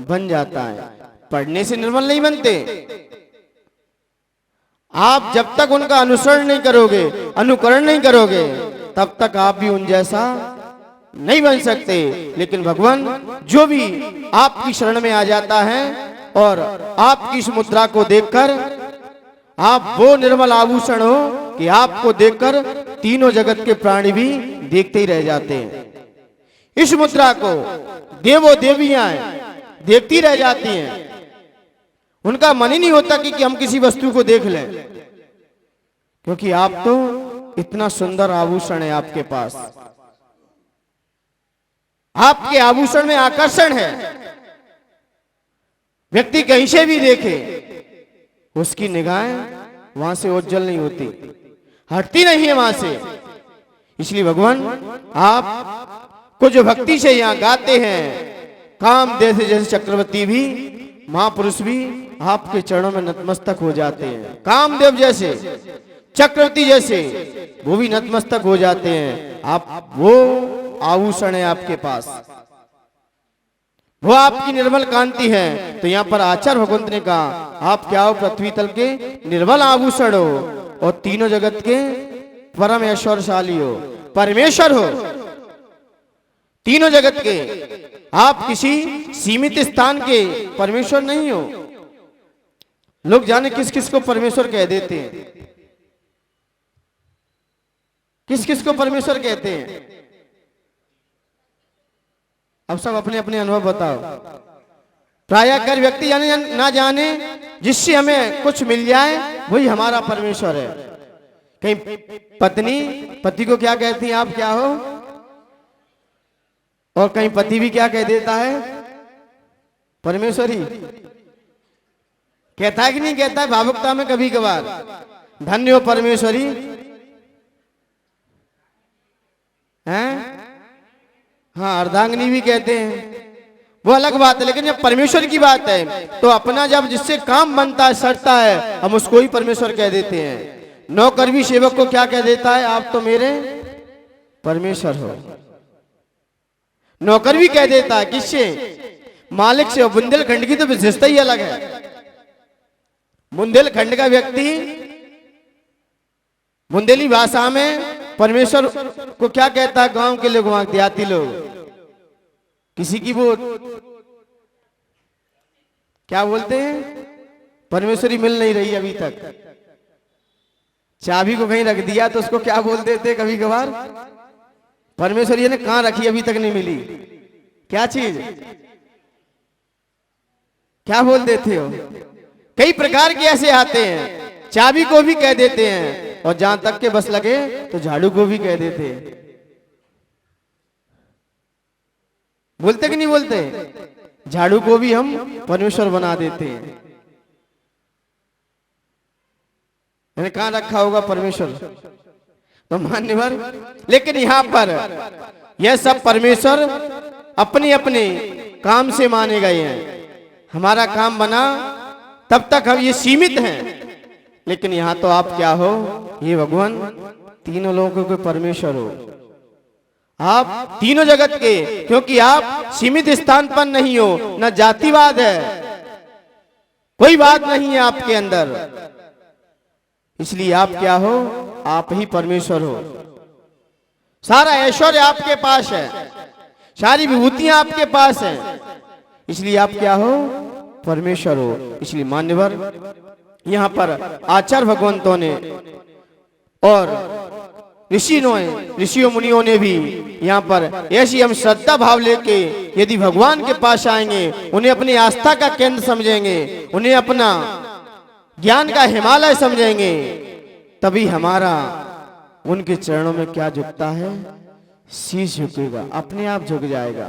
बन जाता है। पढ़ने से निर्मल नहीं बनते। आप जब तक उनका अनुसरण नहीं करोगे, अनुकरण नहीं करोगे, तब तक आप भी उन जैसा नहीं बन सकते। लेकिन भगवान जो भी आपकी शरण में आ जाता है और आपकी इस मुद्रा को देखकर आप वो निर्मल आभूषण हो कि आपको देखकर तीनों जगत के प्राणी भी देखते ही रह जाते हैं। इस मुद्रा को देवो देवियां देखती रह जाती हैं। उनका मन ही नहीं होता कि हम किसी वस्तु को देख लें, क्योंकि आप तो इतना सुंदर आभूषण है आपके पास। आपके आभूषण में आकर्षण है। व्यक्ति कहीं से भी देखे, उसकी निगाहें वहां से ओझल नहीं होती, हटती नहीं है वहां से। इसलिए भगवान आप को जो भक्ति से यहां गाते हैं, काम जैसे जैसे चक्रवर्ती भी, महापुरुष भी आपके चरणों में नतमस्तक हो जाते हैं। कामदेव जैसे, चक्रवर्ती जैसे वो भी नतमस्तक हो जाते हैं। आप वो आभूषण है आपके पास, वो आपकी निर्मल कांति है। तो यहाँ पर आचार्य भगवंत ने कहा आप क्या हो? पृथ्वी तल के निर्मल आभूषण हो और तीनों जगत के परम ऐश्वर्यशाली हो, परमेश्वर हो। तीनों जगत के आप किसी सीमित स्थान के परमेश्वर नहीं हो। लोग जाने किस किस को परमेश्वर कह देते हैं, किस किस को परमेश्वर कहते हैं। अब सब अपने अपने अनुभव बताओ। प्रायः कर व्यक्ति जाने ना जाने, जिससे हमें कुछ मिल जाए वही हमारा परमेश्वर है। कहीं पत्नी पति को क्या कहती है? आप क्या हो? और कहीं पति भी क्या कह देता है? परमेश्वर ही। कहता है कि नहीं कहता है भावुकता में कभी कभार? धन्य हो परमेश्वरी हैं? हाँ, अर्धांगिनी भी कहते हैं, वो अलग बात है। लेकिन जब परमेश्वर की बात है तो अपना जब जिससे काम बनता है, सड़ता है, हम उसको ही परमेश्वर कह देते हैं। नौकर भी सेवक को क्या कह देता है? आप तो मेरे परमेश्वर हो। नौकर भी कह देता है, किससे? मालिक से। बुंदेलखंड की तो विशेषता ही अलग है। बुंदेलखंड का व्यक्ति बुंदेली भाषा में परमेश्वर को क्या कहता है? गांव के लोग, वहां देहाती लोग, किसी की वो क्या बोलते हैं? परमेश्वरी मिल नहीं रही अभी तक। चाबी को कहीं रख दिया तो उसको क्या बोल देते कभी कभार? परमेश्वरी ने कहां रखी, अभी तक नहीं मिली। क्या चीज? क्या बोल देते हो? कई प्रकार के ऐसे आते हैं। चाबी को भी कह देते हैं, और जहां तक के बस लगे तो झाड़ू को भी कह देते हैं। बोलते कि नहीं बोलते? झाड़ू को भी हम परमेश्वर बना देते हैं। मैंने कहां रखा होगा परमेश्वर? तो मान्यवर। लेकिन यहां पर यह सब परमेश्वर अपनी अपनी काम से माने गए हैं। हमारा काम बना तब तक हम ये सीमित हैं, लेकिन यहाँ तो आप क्या हो, ये भगवान तीनों लोगों के परमेश्वर हो, आप तीनों जगत के, क्योंकि आप सीमित स्थान पर नहीं हो, न जातिवाद है, कोई बात नहीं है आपके अंदर, इसलिए आप क्या हो, आप ही परमेश्वर हो। सारा ऐश्वर्य आपके पास है, सारी विभूतियां आपके पास हैं, इसलिए आप क्या हो, परमेश्वर हो। इसलिए मान्यवर यहाँ पर आचार्य भगवंतों ने और ऋषियों मुनियों ने भी यहाँ पर ऐसी हम श्रद्धा भाव लेके यदि भगवान के पास आएंगे, उन्हें अपनी आस्था का केंद्र समझेंगे, उन्हें अपना ज्ञान का हिमालय समझेंगे, तभी हमारा उनके चरणों में क्या झुकता है, शीश झुकेगा, अपने आप झुक जाएगा,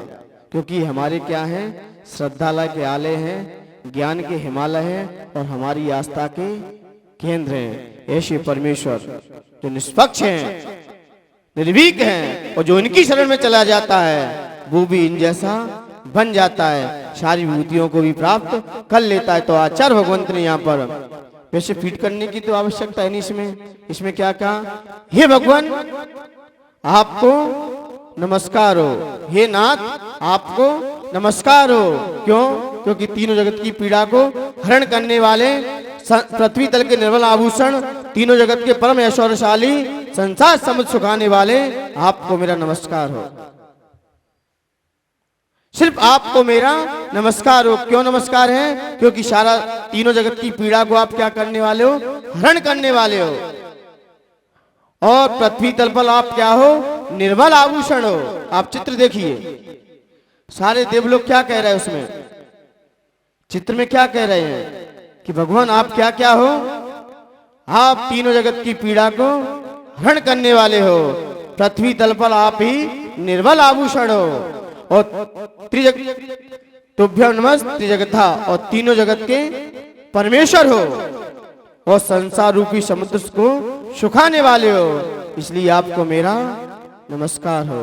क्योंकि हमारे क्या है, श्रद्धालय के आलय हैं, ज्ञान के हिमालय हैं और हमारी आस्था के केंद्र हैं। ऐसे परमेश्वर जो निष्पक्ष हैं, निर्भीक हैं, और जो इनकी शरण में चला जाता है वो भी इन जैसा बन जाता है, सारी विभूतियों को भी प्राप्त कर लेता है। तो आचार्य भगवंत ने यहाँ पर वैसे फीट करने की तो आवश्यकता है नहीं, इसमें क्या कहा, हे भगवान आपको नमस्कार हो, हे नाथ आपको नमस्कार हो। क्यों? क्योंकि तीनों जगत की पीड़ा को हरण करने वाले, पृथ्वी तल के निर्मल आभूषण, तीनों जगत के परम ऐश्वर्यशाली, संसार समुद्र सुखाने वाले आपको मेरा नमस्कार हो, सिर्फ आपको मेरा नमस्कार हो। क्यों नमस्कार है? क्योंकि सारा तीनों जगत की पीड़ा को आप क्या करने वाले हो, हरण करने वाले हो, और पृथ्वी तल पर आप क्या हो, निर्मल आभूषण हो। आप चित्र देखिए, सारे देवलोग क्या कह रहे हैं उसमें, चित्र में क्या कह रहे हैं कि भगवान आप क्या क्या हो, आप तीनों जगत की पीड़ा को हरण करने वाले हो, पृथ्वी तल पर आप ही निर्मल आभूषण हो, और तुभ्यं नमः त्रिजगता, और तीनों जगत के परमेश्वर हो, और संसार रूपी समुद्र को सुखाने वाले हो, इसलिए आपको मेरा नमस्कार हो,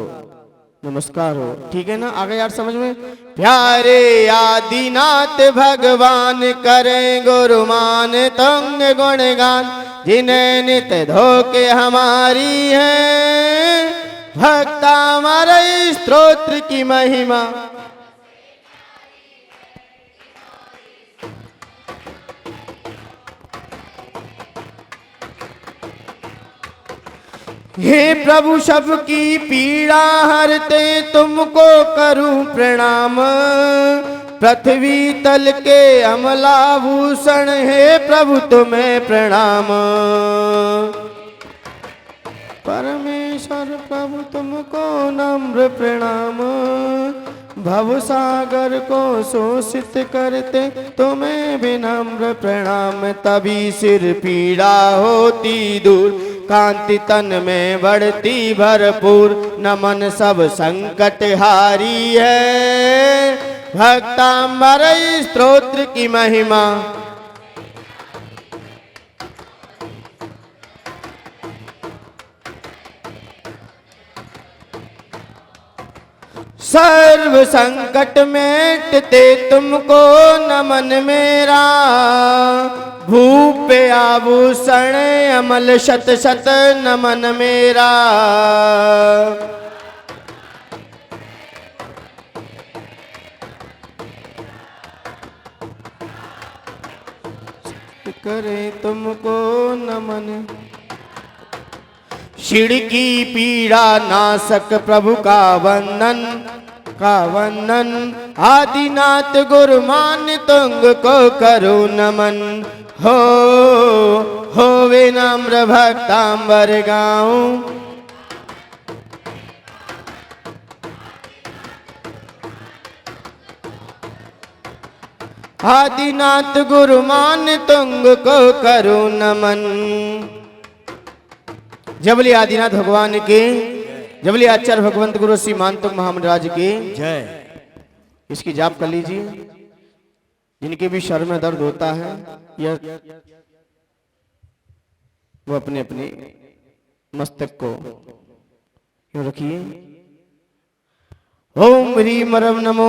नमस्कार हो। ठीक है ना, आगे यार समझ में। प्यारे आदिनाथ भगवान करें गुरुमान तंग गुणगान, जिन्हें नित धोके हमारी है, भक्ता हमारे स्तोत्र की महिमा। हे प्रभु सबकी पीड़ा हरते तुमको करूं प्रणाम, पृथ्वी तल के अमलाभूषण, हे प्रभु तुम्हें प्रणाम। परमेश्वर प्रभु तुमको नम्र प्रणाम, भव सागर को शोषित करते तुम्हें विनम्र प्रणाम। तभी सिर पीड़ा होती दूर, कांति तन में बढ़ती भरपूर, नमन सब संकट हारी है, भक्तांबर स्तोत्र की महिमा। सर्व संकट मेटते तुमको नमन मेरा, भूप आभूषण अमल शत शत नमन मेरा। करे तुमको नमन, शिड़ की पीड़ा नासक प्रभु का वंदन, आदिनाथ गुरुमान तुंग को करो नमन। हो वे नम्र भक्तांबर गाऊं, आदिनाथ गुरुमान तुंग को करो नमन। जबली आदिनाथ भगवान के, जबली आचार्य भगवंत गुरु श्री मानतुंग महामंडराज की जय। इसकी जाप कर लीजिए। जिनके भी शर में दर्द होता है या वो अपने अपने मस्तक को यूं रखिए। ओम ह्रीम रम नमो